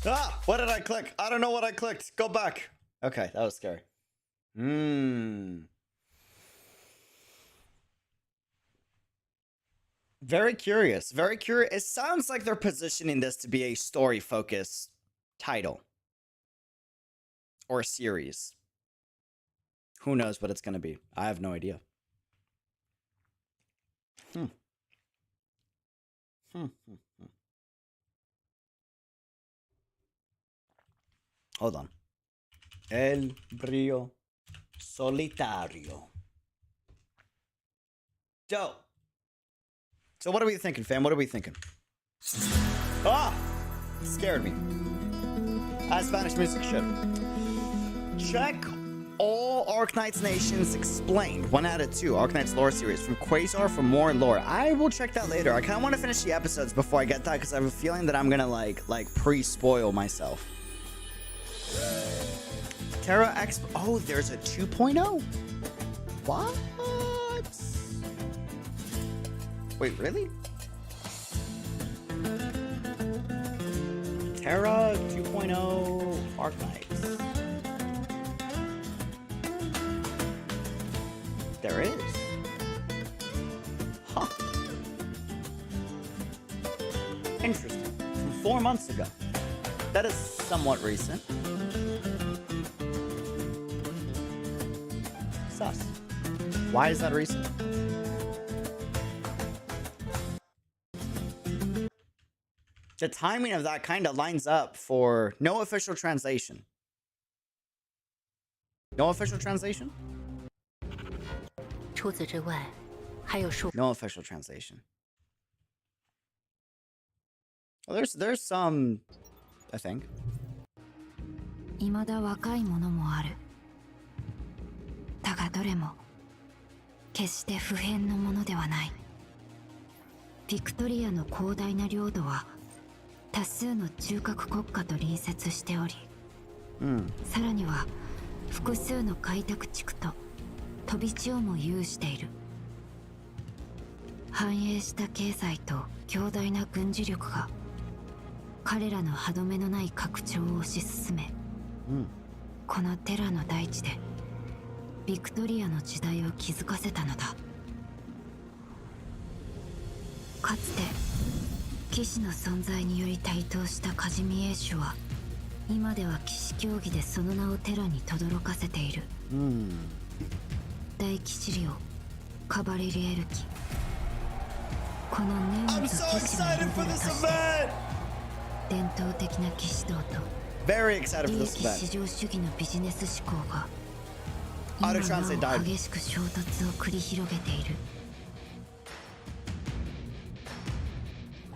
Ah, what did I click? I don't know what I clicked. Go back. Okay, that was scary. Very curious. Very curious. It sounds like they're positioning this to be a story-focused title. Or series. Who knows what it's going to be? I have no idea. Hold on. El Brillo Solitario. Dope. So what are we thinking, fam? What are we thinking? Ah! Scared me. As Spanish music should. Check all Arknights Nations Explained. 1 out of 2. Arknights lore series. From Quasar for more lore. I will check that later. I kind of want to finish the episodes before I get that because I have a feeling that I'm going to like pre-spoil myself. Terra Exp... Oh, there's a 2.0? What? Wait, really? Terra 2.0 Arknights. There is. Huh. Interesting. From 4 months ago. That is somewhat recent. Sus. Why is that recent? The timing of that kind of lines up for no official translation. No official translation? No official translation. Well, there's some, I think. 未だ若いものもある。だがどれも決して不変のものではない。ビクトリアの広大な領土は多数の中核国家と隣接しており、さらには複数の開拓地区と飛び地をも有している。繁栄した経済と強大な軍事力が彼らの歯止めのない拡張を推し進め、このテラの大地でビクトリアの時代を築かせたのだ。かつて騎士の存在により台頭したカジミエシュは今では騎士競技でその名をテラに轟かせている。大騎士領カバリリエル騎、この年と騎士のロボルとして伝統的な騎士道と利益至上主義のビジネス思考が今なお激しく衝突を繰り広げている。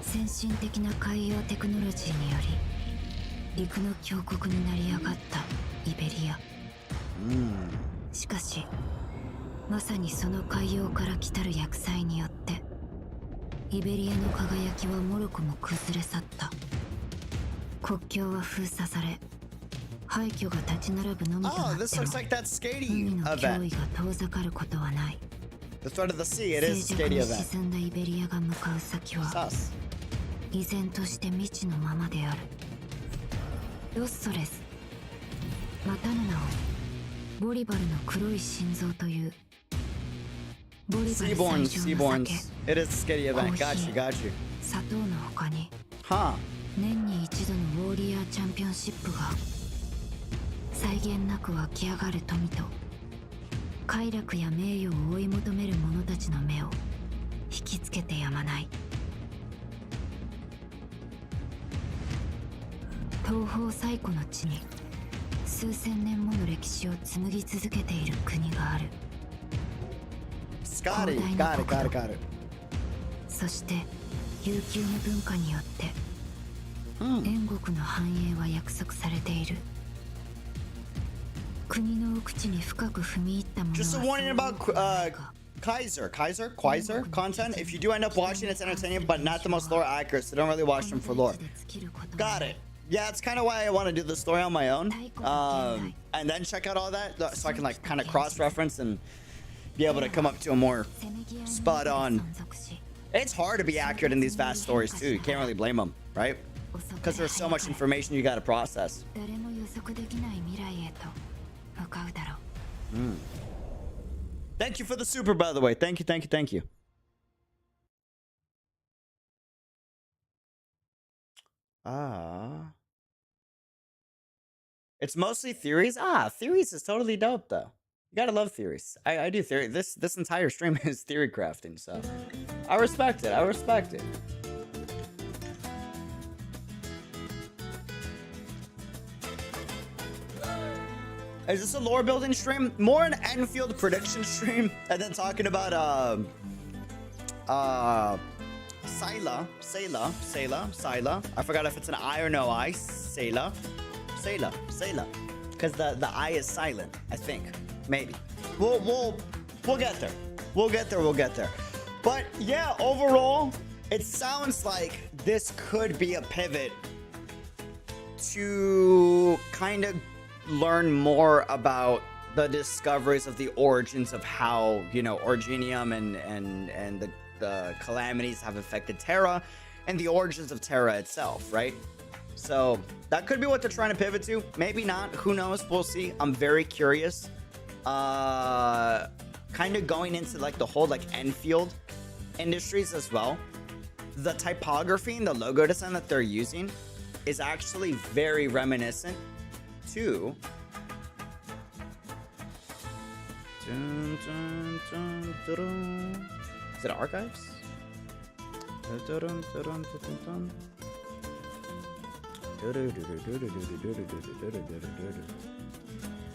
先進的な海洋テクノロジーにより陸の強国になり上がったイベリア。しかしまさにその海洋から来たる厄災によってイベリアの輝きはもろくも崩れ去った。国境は封鎖され廃墟が立ち並ぶのみとなっても海の脅威が遠ざかることはない。静寂に沈んだイベリアが向かう先は依然として未知のままである。ロッソレス、またの名をボリバルの黒い心臓という。ボリバル最上の酒、コーヒー、砂糖の他に年に一度のウォーリアーチャンピオンシップが際限なく湧き上がる富と快楽や名誉を追い求める者たちの目を引きつけてやまない。東方最古の地に数千年もの歴史を紡ぎ続けている国がある。広大な国土、そして悠久の文化によって燕国の繁栄は約束されている。国の奥地に深く踏み入ったものは Just a warning about Kaiser content. If you do end up watching, it's entertaining, but not the most lore accurate, so don't really watch them for lore. Got it. Yeah, it's kind of why I want to do the story on my own, and then check out all that, so I can like kind of cross-reference and be able to come up to a more spot-on. It's hard to be accurate in these vast stories too. You can't really blame them, right? Because there's so much information you got to process. Thank you for the super, by the way. Thank you. It's mostly theories. Theories is totally dope, though. You gotta love theories. I do theory. This entire stream is theory crafting, so I respect it. Is this a lore building stream? More an Enfield prediction stream, and then talking about Saileach. I forgot if it's an I or no I. Saileach. Because the I is silent, I think. Maybe. We'll get there. We'll get there. But yeah, overall, it sounds like this could be a pivot to kind of learn more about the discoveries of the origins of how, you know, Originium and the calamities have affected Terra, and the origins of Terra itself, right? So that could be what they're trying to pivot to. Maybe not. Who knows? We'll see. I'm very curious. Kind of going into like the whole like Enfield industries as well. The typography and the logo design that they're using is actually very reminiscent to is it Archives?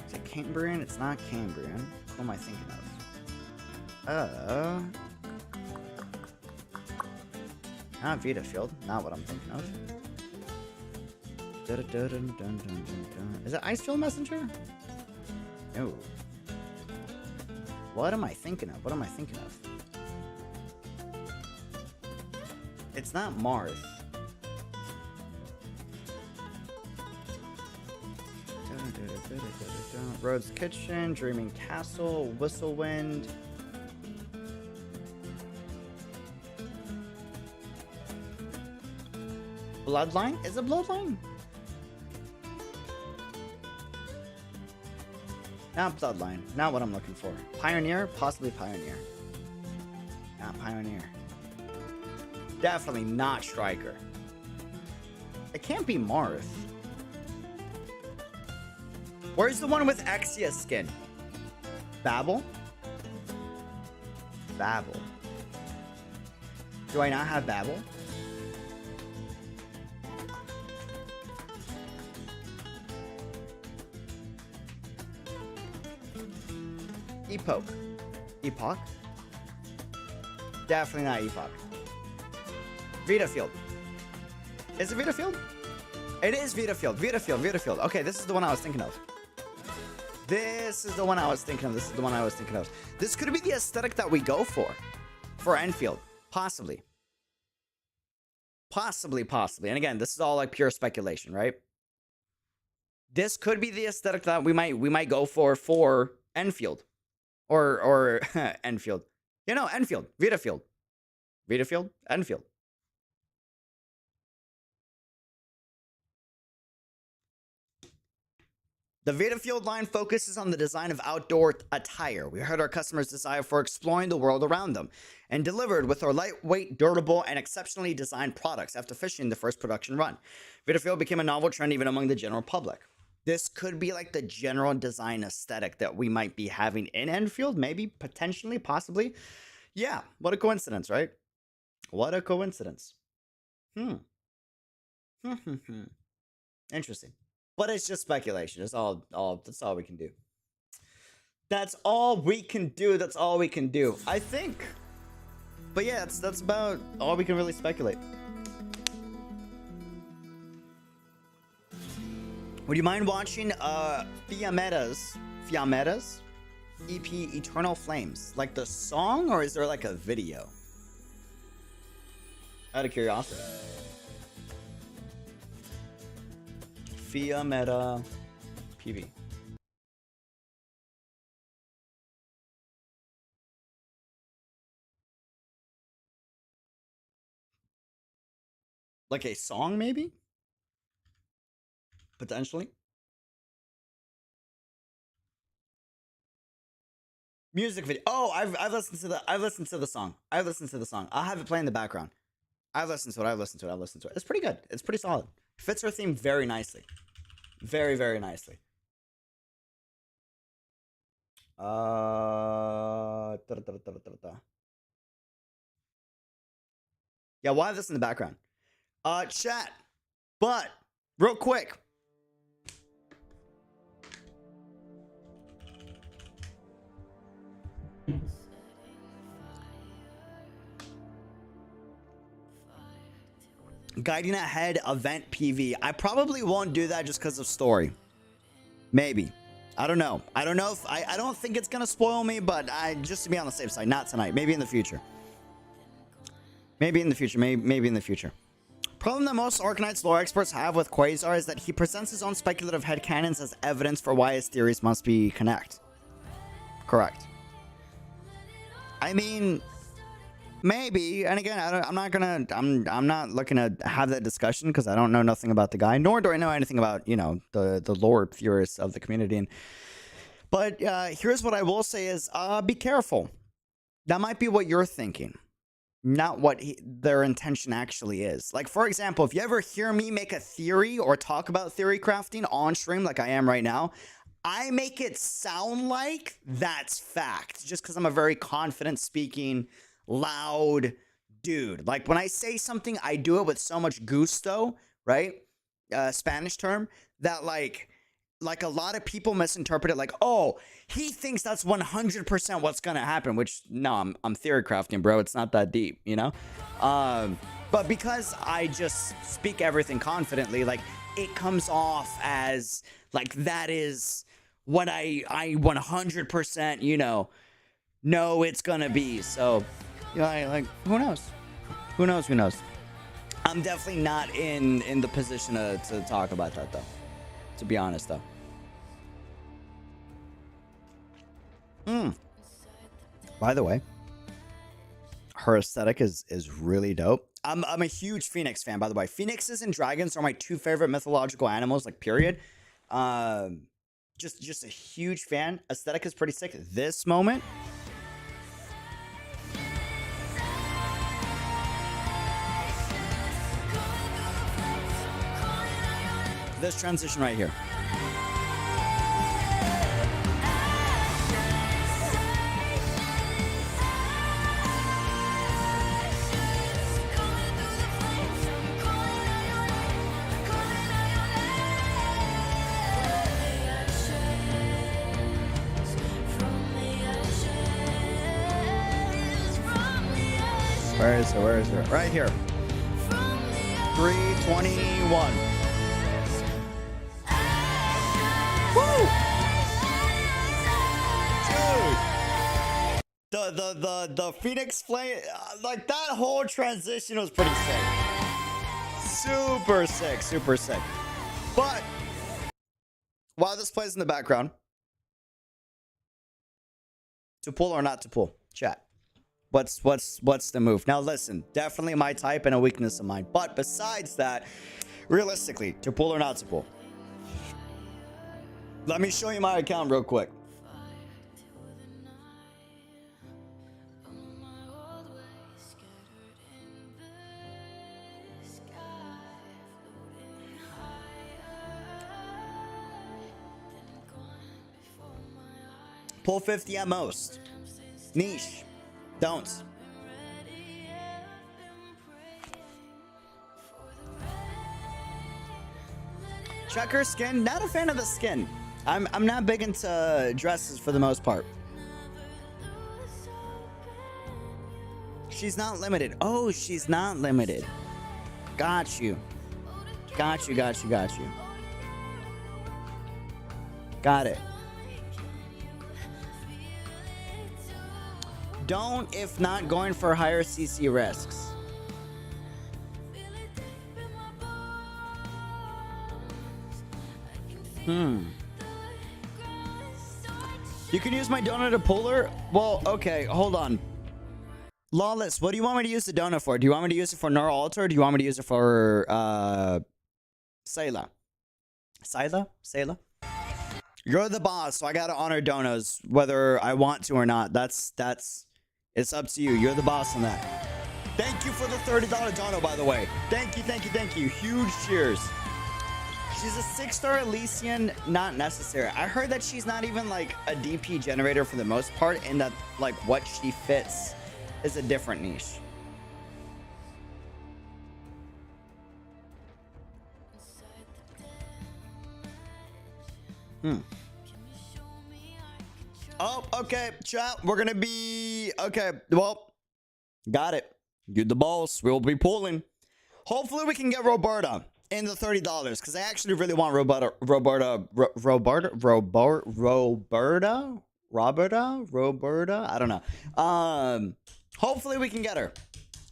Is it Cambrian? It's not Cambrian. What am I thinking of? Not ENDFIELD. Not what I'm thinking of. Is it Icefield Messenger? No. What am I thinking of? It's not Marth. Rhodes Kitchen, Dreaming Castle, Whistlewind. Bloodline? Is it Bloodline? Not Bloodline. Not what I'm looking for. Pioneer? Possibly Pioneer. Not Pioneer. Definitely not Striker. It can't be Marth. Where's the one with Exia skin? Babel? Babel. Do I not have Babel? Epoch? Definitely not Epoch. ENDFIELD. Is it ENDFIELD? It is ENDFIELD. Okay, this is the one I was thinking of. This could be the aesthetic that we go for Enfield. Possibly. And again, this is all like pure speculation, right? This could be the aesthetic that we might go for Enfield. Or Enfield. You know, Enfield. ENDFIELD, Enfield. The ENDFIELD line focuses on the design of outdoor attire. We heard our customers' desire for exploring the world around them, and delivered with our lightweight, durable, and exceptionally designed products after finishing the first production run. ENDFIELD became a novel trend even among the general public. This could be like the general design aesthetic that we might be having in Enfield, maybe, potentially, possibly. Yeah, what a coincidence, right? What a coincidence. Interesting. But it's just speculation. That's all we can do. That's all we can do. I think But yeah, that's about all we can really speculate. Would you mind watching Fiametta's EP Eternal Flames? Like the song, or is there like a video? Out of curiosity. Fiametta PV. Like a song, maybe? Potentially. Music video. Oh, I've listened to the song. I've listened to the song. I'll have it play in the background. I've listened to it. It's pretty good. It's pretty solid. Fits her theme very nicely. Very, very nicely. Yeah, why this in the background? Chat. But real quick. Guiding Ahead event PV. I probably won't do that just because of story. Maybe. I don't know. I don't know if I don't think it's gonna spoil me, but just to be on the safe side, not tonight. Maybe in the future. Maybe in the future. Problem that most Arknights lore experts have with Quasar is that he presents his own speculative headcanons as evidence for why his theories must be correct. I mean, maybe, and again, I'm not looking to have that discussion because I don't know nothing about the guy, nor do I know anything about, you know, the lore theorists of the community. But here's what I will say is, be careful. That might be what you're thinking, not what their intention actually is. Like, for example, if you ever hear me make a theory or talk about theory crafting on stream like I am right now, I make it sound like that's fact, just because I'm a very confident speaking, loud dude. Like when I say something, I do it with so much gusto, right? Spanish term, that like a lot of people misinterpret it like, oh, he thinks that's 100% what's gonna happen, which no, I'm theory crafting, bro. It's not that deep, you know? But because I just speak everything confidently, like it comes off as like that is what I 100%, you know it's gonna be. So, you know, like who knows? I'm definitely not in the position to talk about that though, to be honest though. By the way, her aesthetic is really dope. I'm a huge Phoenix fan, by the way. Phoenixes and dragons are my two favorite mythological animals, like period. Just a huge fan. Aesthetic is pretty sick. This moment, this transition right here. Where is it? Right here. 321. Woo! Dude! The Phoenix flame, like that whole transition was pretty sick. Super sick. But while this plays in the background, to pull or not to pull, chat. What's the move? Now listen, definitely my type and a weakness of mine. But besides that, realistically, to pull or not to pull. Let me show you my account real quick. Pull 50 at most. Niche. Don't. Checker skin. Not a fan of the skin. I'm not big into dresses for the most part. She's not limited. Oh, she's not limited. Got you. Got you, got you, got you. Got it. Don't if not going for higher CC risks. You can use my donut to pull her? Well, okay, hold on. Lawless, what do you want me to use the donut for? Do you want me to use it for Nora Alter, or do you want me to use it for Saileach? Saileach? You're the boss, so I gotta honor donos whether I want to or not. That's it's up to you. You're the boss on that. Thank you for the $30 dono, by the way. Thank you, thank you, thank you. Huge cheers. She's a 6-star Elysian, not necessary. I heard that she's not even like a DP generator for the most part, and that like what she fits is a different niche. Oh, okay, chat. We're gonna be okay. Well, got it. You the boss. We'll be pulling. Hopefully, we can get Roberta in the $30 because I actually really want Roberta. I don't know. Hopefully, we can get her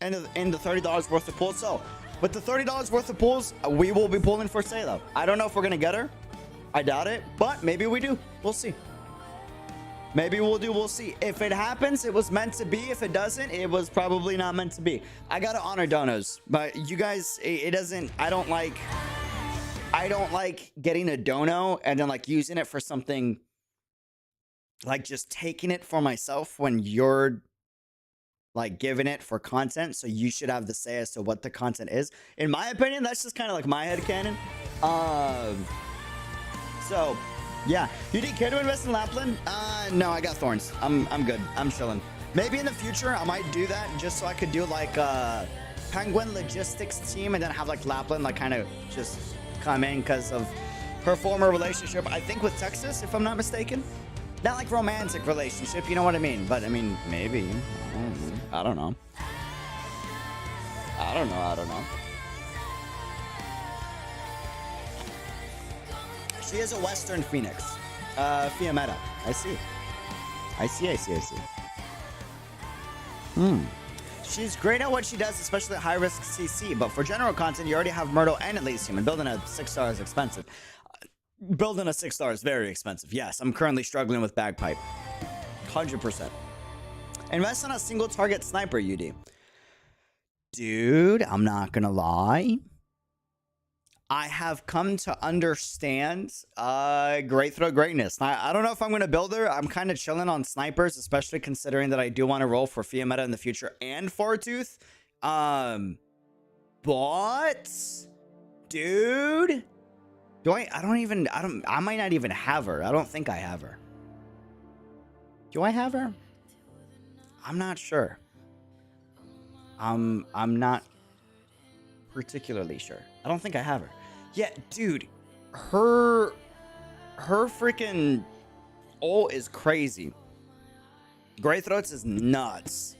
in the $30 worth of pulls. So, with the $30 worth of pulls, we will be pulling for Saileach. I don't know if we're gonna get her. I doubt it, but maybe we do. We'll see. Maybe we'll do. We'll see. If it happens, it was meant to be. If it doesn't, it was probably not meant to be. I gotta honor donos, but you guys, it doesn't. I don't like getting a dono and then like using it for something, like just taking it for myself when you're like giving it for content. So you should have the say as to what the content is. In my opinion, that's just kind of like my headcanon. So, yeah. You didn't care to invest in Lapland? No, I got thorns. I'm good. I'm chilling. Maybe in the future, I might do that just so I could do like a Penguin logistics team and then have like Lapland like kind of just come in because of her former relationship, I think with Texas, if I'm not mistaken. Not like romantic relationship, you know what I mean? But I mean, maybe. I don't know. I don't know. She is a Western Phoenix. Fiametta. I see. She's great at what she does, especially at high-risk CC, but for general content, you already have Myrtle and Elysium, and building a 6-star is expensive. Building a 6-star is very expensive. Yes, I'm currently struggling with Bagpipe. 100%. Invest on a single target sniper, UD. Dude, I'm not gonna lie. I have come to understand Great Throat greatness. I don't know if I'm going to build her. I'm kind of chilling on snipers, especially considering that I do want to roll for Fiametta in the future and Fortooth. But, dude, I might not even have her. I don't think I have her. Do I have her? I'm not sure. I'm not particularly sure. I don't think I have her. Yeah, dude, her freaking ult is crazy. Great Throats is nuts.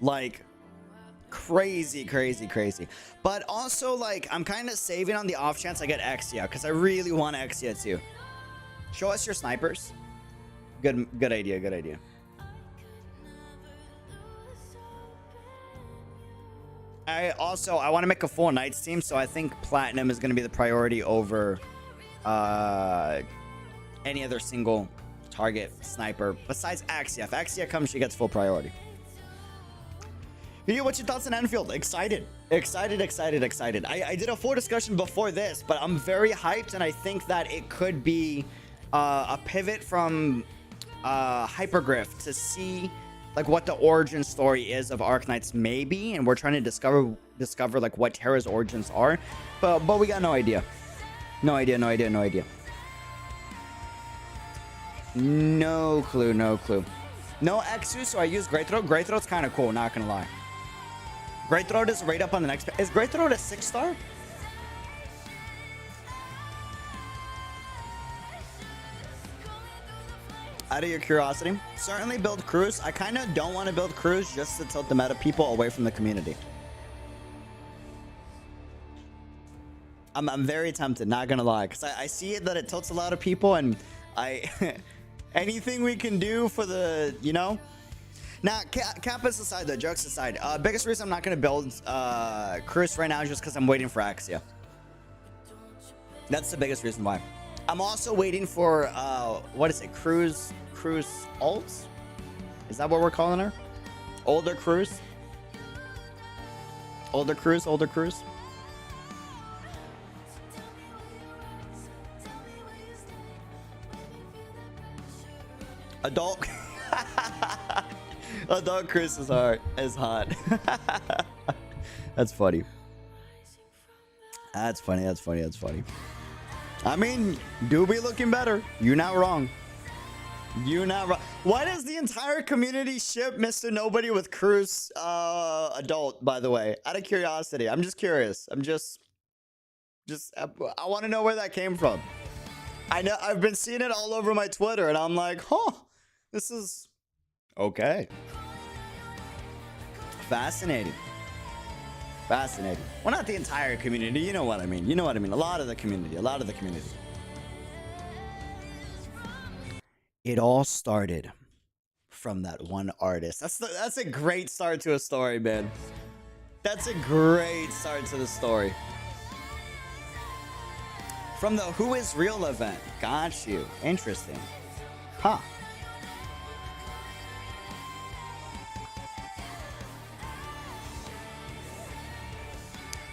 Like, crazy. But also, like, I'm kind of saving on the off chance I get Exia, because I really want Exia too. Show us your snipers. Good idea. I want to make a full Knights team, so I think Platinum is going to be the priority over any other single target sniper besides Axia. If Axia comes, she gets full priority. Video, what's your thoughts on Enfield? Excited. I did a full discussion before this, but I'm very hyped, and I think that it could be a pivot from Hypergriff to see like what the origin story is of Arknights, maybe, and we're trying to discover like what Terra's origins are, but we got no idea. No clue. No Exu, so I use Great Throat. Great Throat's kind of cool, not gonna lie. Great Throat is right up on the next. Is Great Throat a 6-star? Out of your curiosity, certainly build crews. I kind of don't want to build crews just to tilt the meta people away from the community. I'm very tempted, not gonna lie, because I see it that it tilts a lot of people, and I anything we can do for the, you know. Now, Kappas aside, though, jokes aside, biggest reason I'm not gonna build crews right now is just because I'm waiting for Axia. That's the biggest reason why. I'm also waiting for what is it, Cruise Alts? Is that what we're calling her? Older Cruise? Older Cruise? Adult Adult Cruise is hot. That's funny. That's funny. I mean, do be looking better. You're not wrong. Why does the entire community ship Mr. Nobody with Cruz adult, by the way? Out of curiosity. I'm just curious. I want to know where that came from. I know I've been seeing it all over my Twitter, and I'm like, huh, this is okay. Fascinating. Well, not the entire community. You know what I mean. A lot of the community. It all started from that one artist. That's a great start to a story, man. That's a great start to the story. From the Who Is Real event. Got you. Interesting. Huh.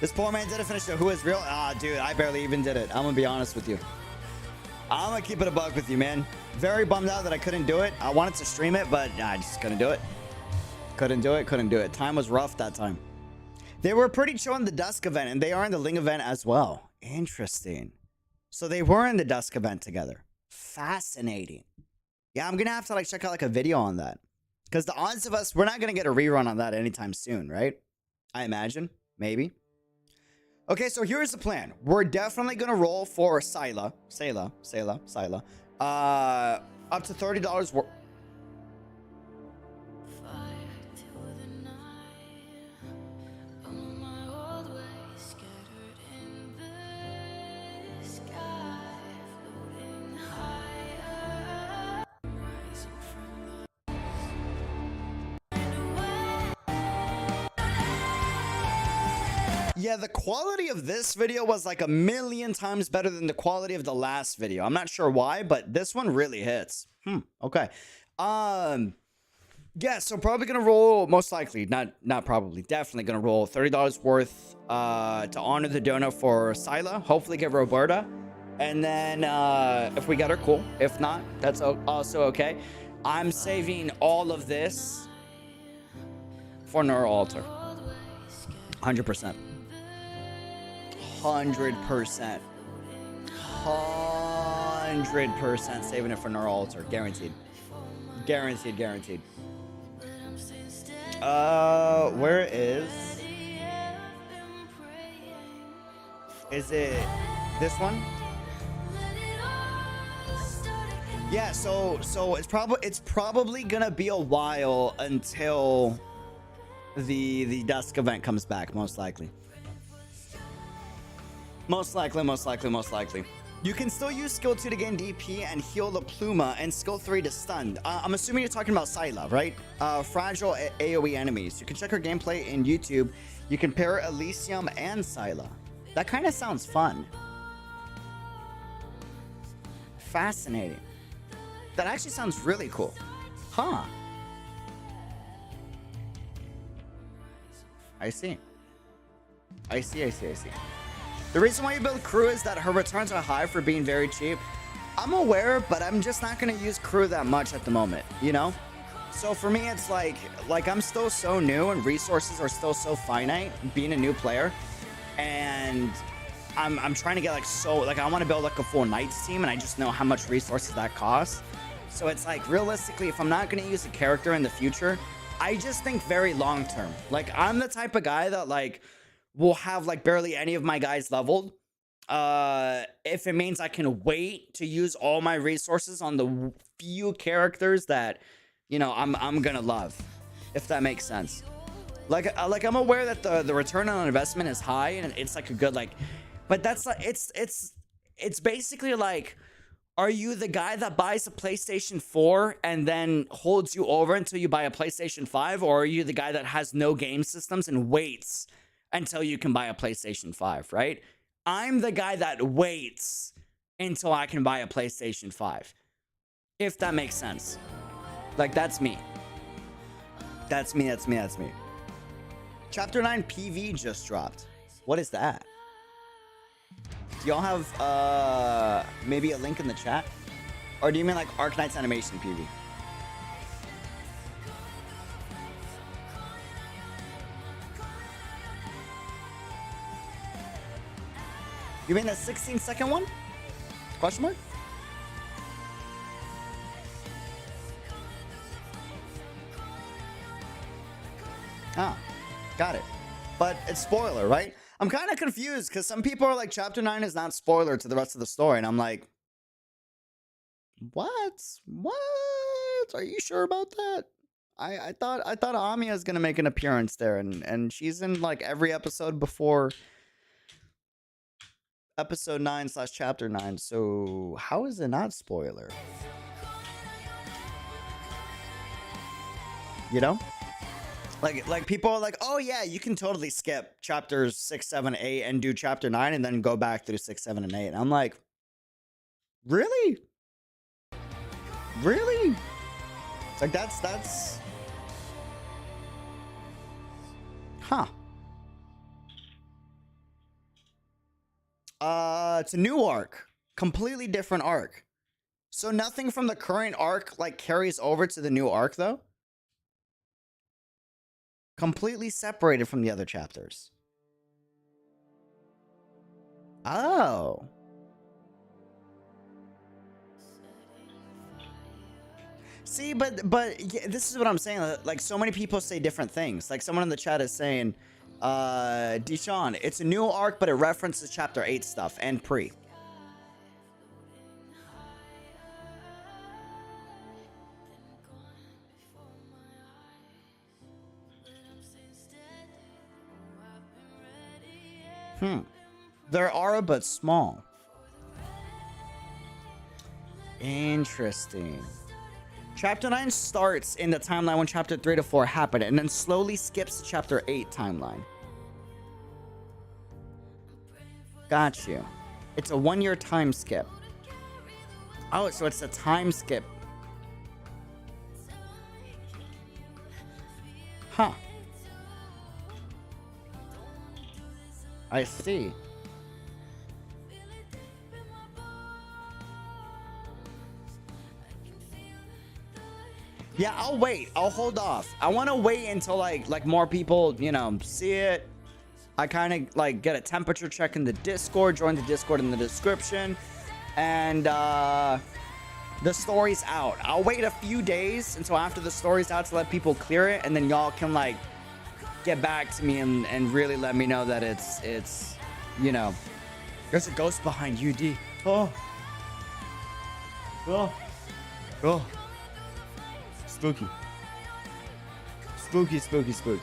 This poor man didn't finish the Who Is Real. Dude, I barely even did it. I'm gonna be honest with you. I'm gonna keep it a buck with you, man. Very bummed out that I couldn't do it. I wanted to stream it, but I just couldn't do it. Couldn't do it. Time was rough that time. They were pretty chill in the Dusk event, and they are in the Ling event as well. Interesting. So they were in the Dusk event together. Fascinating. Yeah, I'm gonna have to check out a video on that. Because the odds of us, we're not gonna get a rerun on that anytime soon, right? I imagine. Maybe. Okay, so here's the plan. We're definitely gonna roll for Saileach. Up to $30 worth. Yeah, the quality of this video was like 1,000,000 times better than the quality of the last video. I'm not sure why, but this one really hits. Okay. Yeah, so probably gonna roll, most likely, not probably, definitely gonna roll $30 worth to honor the dono for Saileach. Hopefully get Roberta. And then if we get her, cool. If not, that's also okay. I'm saving all of this for Neural Altar. 100%. 100% saving it for Neural Altar. Guaranteed. Where is it this one? Yeah, so it's probably gonna be a while until the Dusk event comes back, most likely. Most likely. You can still use skill 2 to gain DP and heal the Pluma, and skill 3 to stun. I'm assuming you're talking about Saileach, right? Fragile AoE enemies. You can check her gameplay in YouTube. You can pair Elysium and Saileach. That kind of sounds fun. Fascinating. That actually sounds really cool. Huh. I see. The reason why you build crew is that her returns are high for being very cheap. I'm aware, but I'm just not going to use crew that much at the moment, you know? So for me, it's like I'm still so new and resources are still so finite being a new player. And I'm trying to get I want to build a full Knights team, and I just know how much resources that costs. So it's realistically, if I'm not going to use a character in the future, I just think very long term. I'm the type of guy that will have barely any of my guys leveled, if it means I can wait to use all my resources on the few characters that, you know, I'm gonna love, if that makes sense. Like I'm aware that the return on investment is high and it's like a good like, but that's like it's basically like, are you the guy that buys a PlayStation 4 and then holds you over until you buy a PlayStation 5, or are you the guy that has no game systems and waits until you can buy a PlayStation 5, right? I'm the guy that waits until I can buy a PlayStation 5. If that makes sense. Like, that's me. That's me. Chapter 9 PV just dropped. What is that? Do y'all have maybe a link in the chat? Or do you mean like Arknights animation PV? You mean the 16-second one? Question mark? Ah, got it. But it's spoiler, right? I'm kind of confused because some people are like, Chapter 9 is not spoiler to the rest of the story. And I'm like, what? What? Are you sure about that? I thought Amiya is going to make an appearance there. And she's in like every episode before episode 9/chapter 9. So how is it not spoiler? You know? Like people are like, oh yeah, you can totally skip chapters 6, 7, 8 and do chapter 9 and then go back through 6, 7, and 8. And I'm like, really? Really? It's like that's huh. It's a new arc. Completely different arc. So nothing from the current arc like carries over to the new arc though? Completely separated from the other chapters. Oh. See, but yeah, this is what I'm saying. Like, so many people say different things. Like, someone in the chat is saying, Deshaun, it's a new arc, but it references chapter 8 stuff and pre. There are, but small. Interesting. Chapter 9 starts in the timeline when chapter 3 to 4 happened, and then slowly skips to chapter 8 timeline. Got you. It's a 1-year time skip. Oh, so it's a time skip. Huh. I see. Yeah, I'll wait. I'll hold off. I want to wait until like more people, you know, see it. I kind of like get a temperature check in the Discord, join the Discord in the description, and the story's out. I'll wait a few days until after the story's out to let people clear it, and then y'all can like get back to me and really let me know that it's you know, there's a ghost behind you, D. Oh. Spooky. Spooky.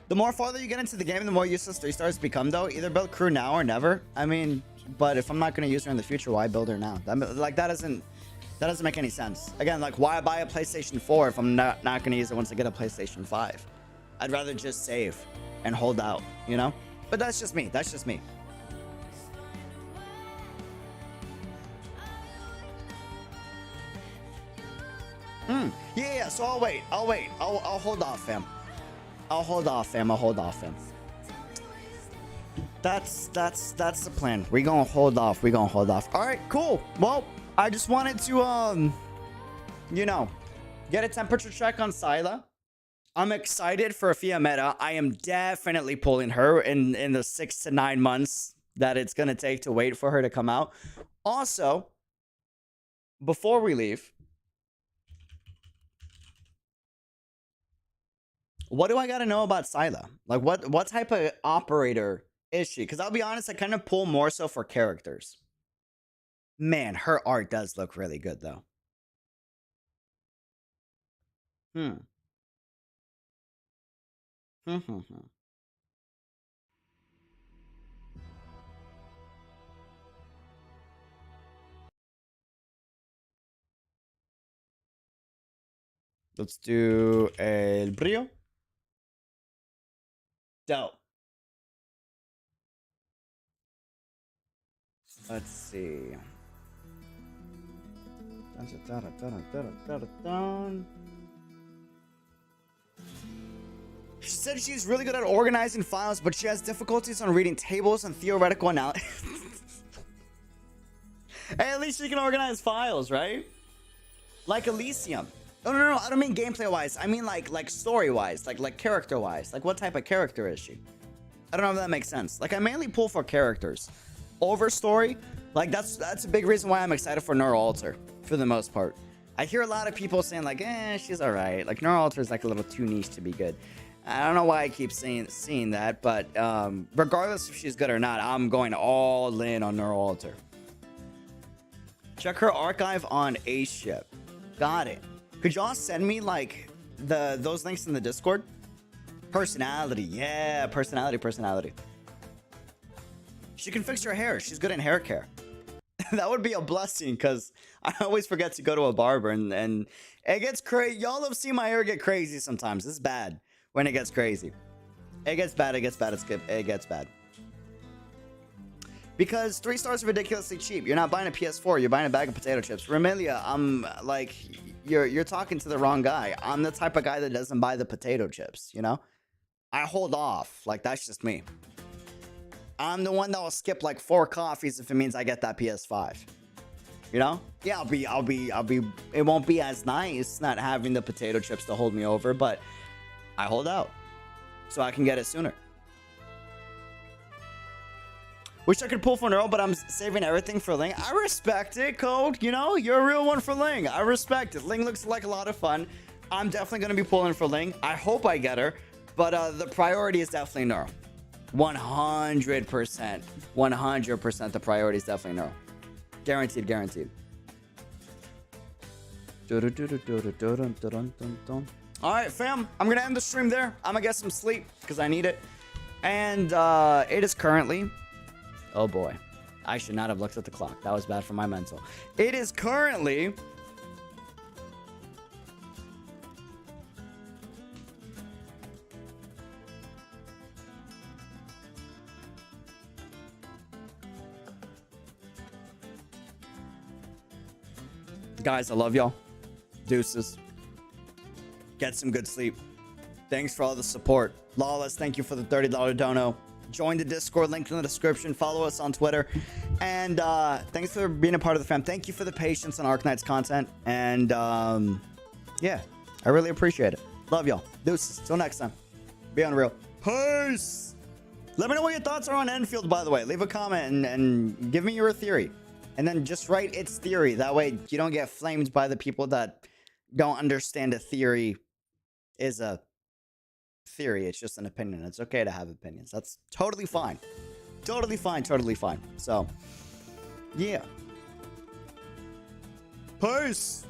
The more farther you get into the game, the more useless 3-stars become, though. Either build crew now or never. I mean, but if I'm not going to use her in the future, why build her now? That doesn't make any sense. Again, like, why buy a PlayStation 4 if I'm not going to use it once I get a PlayStation 5? I'd rather just save and hold out, you know? But that's just me. Yeah, so I'll wait. I'll hold off, fam. I'll hold off, fam. That's the plan. We're gonna hold off. All right, cool. Well, I just wanted to, you know, get a temperature check on Saileach. I'm excited for Fiametta. I am definitely pulling her in the 6 to 9 months that it's gonna take to wait for her to come out. Also, before we leave, What do I gotta know about Saileach? Like, what type of operator is she? Because I'll be honest, I kind of pull more so for characters. Man, her art does look really good, though. Let's do El Brillo. Dope. Let's see. She said she's really good at organizing files, but she has difficulties on reading tables and theoretical analysis. Hey, at least she can organize files, right? Like Elysium. No. I don't mean gameplay-wise. I mean like story-wise, like character-wise. Like, what type of character is she? I don't know if that makes sense. Like, I mainly pull for characters over story. Like, that's a big reason why I'm excited for Neuralter, for the most part. I hear a lot of people saying, like, she's alright. Like, Neuralter is like a little too niche to be good. I don't know why I keep seeing that, but regardless if she's good or not, I'm going all in on Neuralter. Check her archive on A Ship. Got it. Could y'all send me like those links in the Discord? Personality, yeah, personality. She can fix your hair. She's good in hair care. That would be a blessing, because I always forget to go to a barber, and it gets crazy. Y'all have seen my hair get crazy sometimes. It's bad when it gets crazy. It gets bad. It gets bad. Because 3 stars are ridiculously cheap. You're not buying a PS4. You're buying a bag of potato chips. Remilia, I'm like, you're talking to the wrong guy. I'm the type of guy that doesn't buy the potato chips, you know? I hold off. Like, that's just me. I'm the one that will skip like 4 coffees if it means I get that PS5. You know? Yeah, I'll be, it won't be as nice not having the potato chips to hold me over, but I hold out so I can get it sooner. Wish I could pull for Neuro, but I'm saving everything for Ling. I respect it, Code. You know, you're a real one for Ling. I respect it. Ling looks like a lot of fun. I'm definitely going to be pulling for Ling. I hope I get her, but the priority is definitely Neuro. 100%. 100% the priority is definitely Neuro. Guaranteed. All right, fam. I'm going to end the stream there. I'm going to get some sleep because I need it. And it is currently... Oh boy, I should not have looked at the clock. That was bad for my mental. It is currently... Guys, I love y'all. Deuces. Get some good sleep. Thanks for all the support. Lawless, thank you for the $30 dono. Join the Discord, link in the description. Follow us on Twitter. And thanks for being a part of the fam. Thank you for the patience on Arknights content. And yeah, I really appreciate it. Love y'all. Deuces. Till next time. Be unreal. Peace. Let me know what your thoughts are on Enfield, by the way. Leave a comment and give me your theory. And then just write its theory. That way you don't get flamed by the people that don't understand a theory is a theory. It's just an opinion. It's okay to have opinions. That's totally fine. Totally fine. So, yeah. Peace.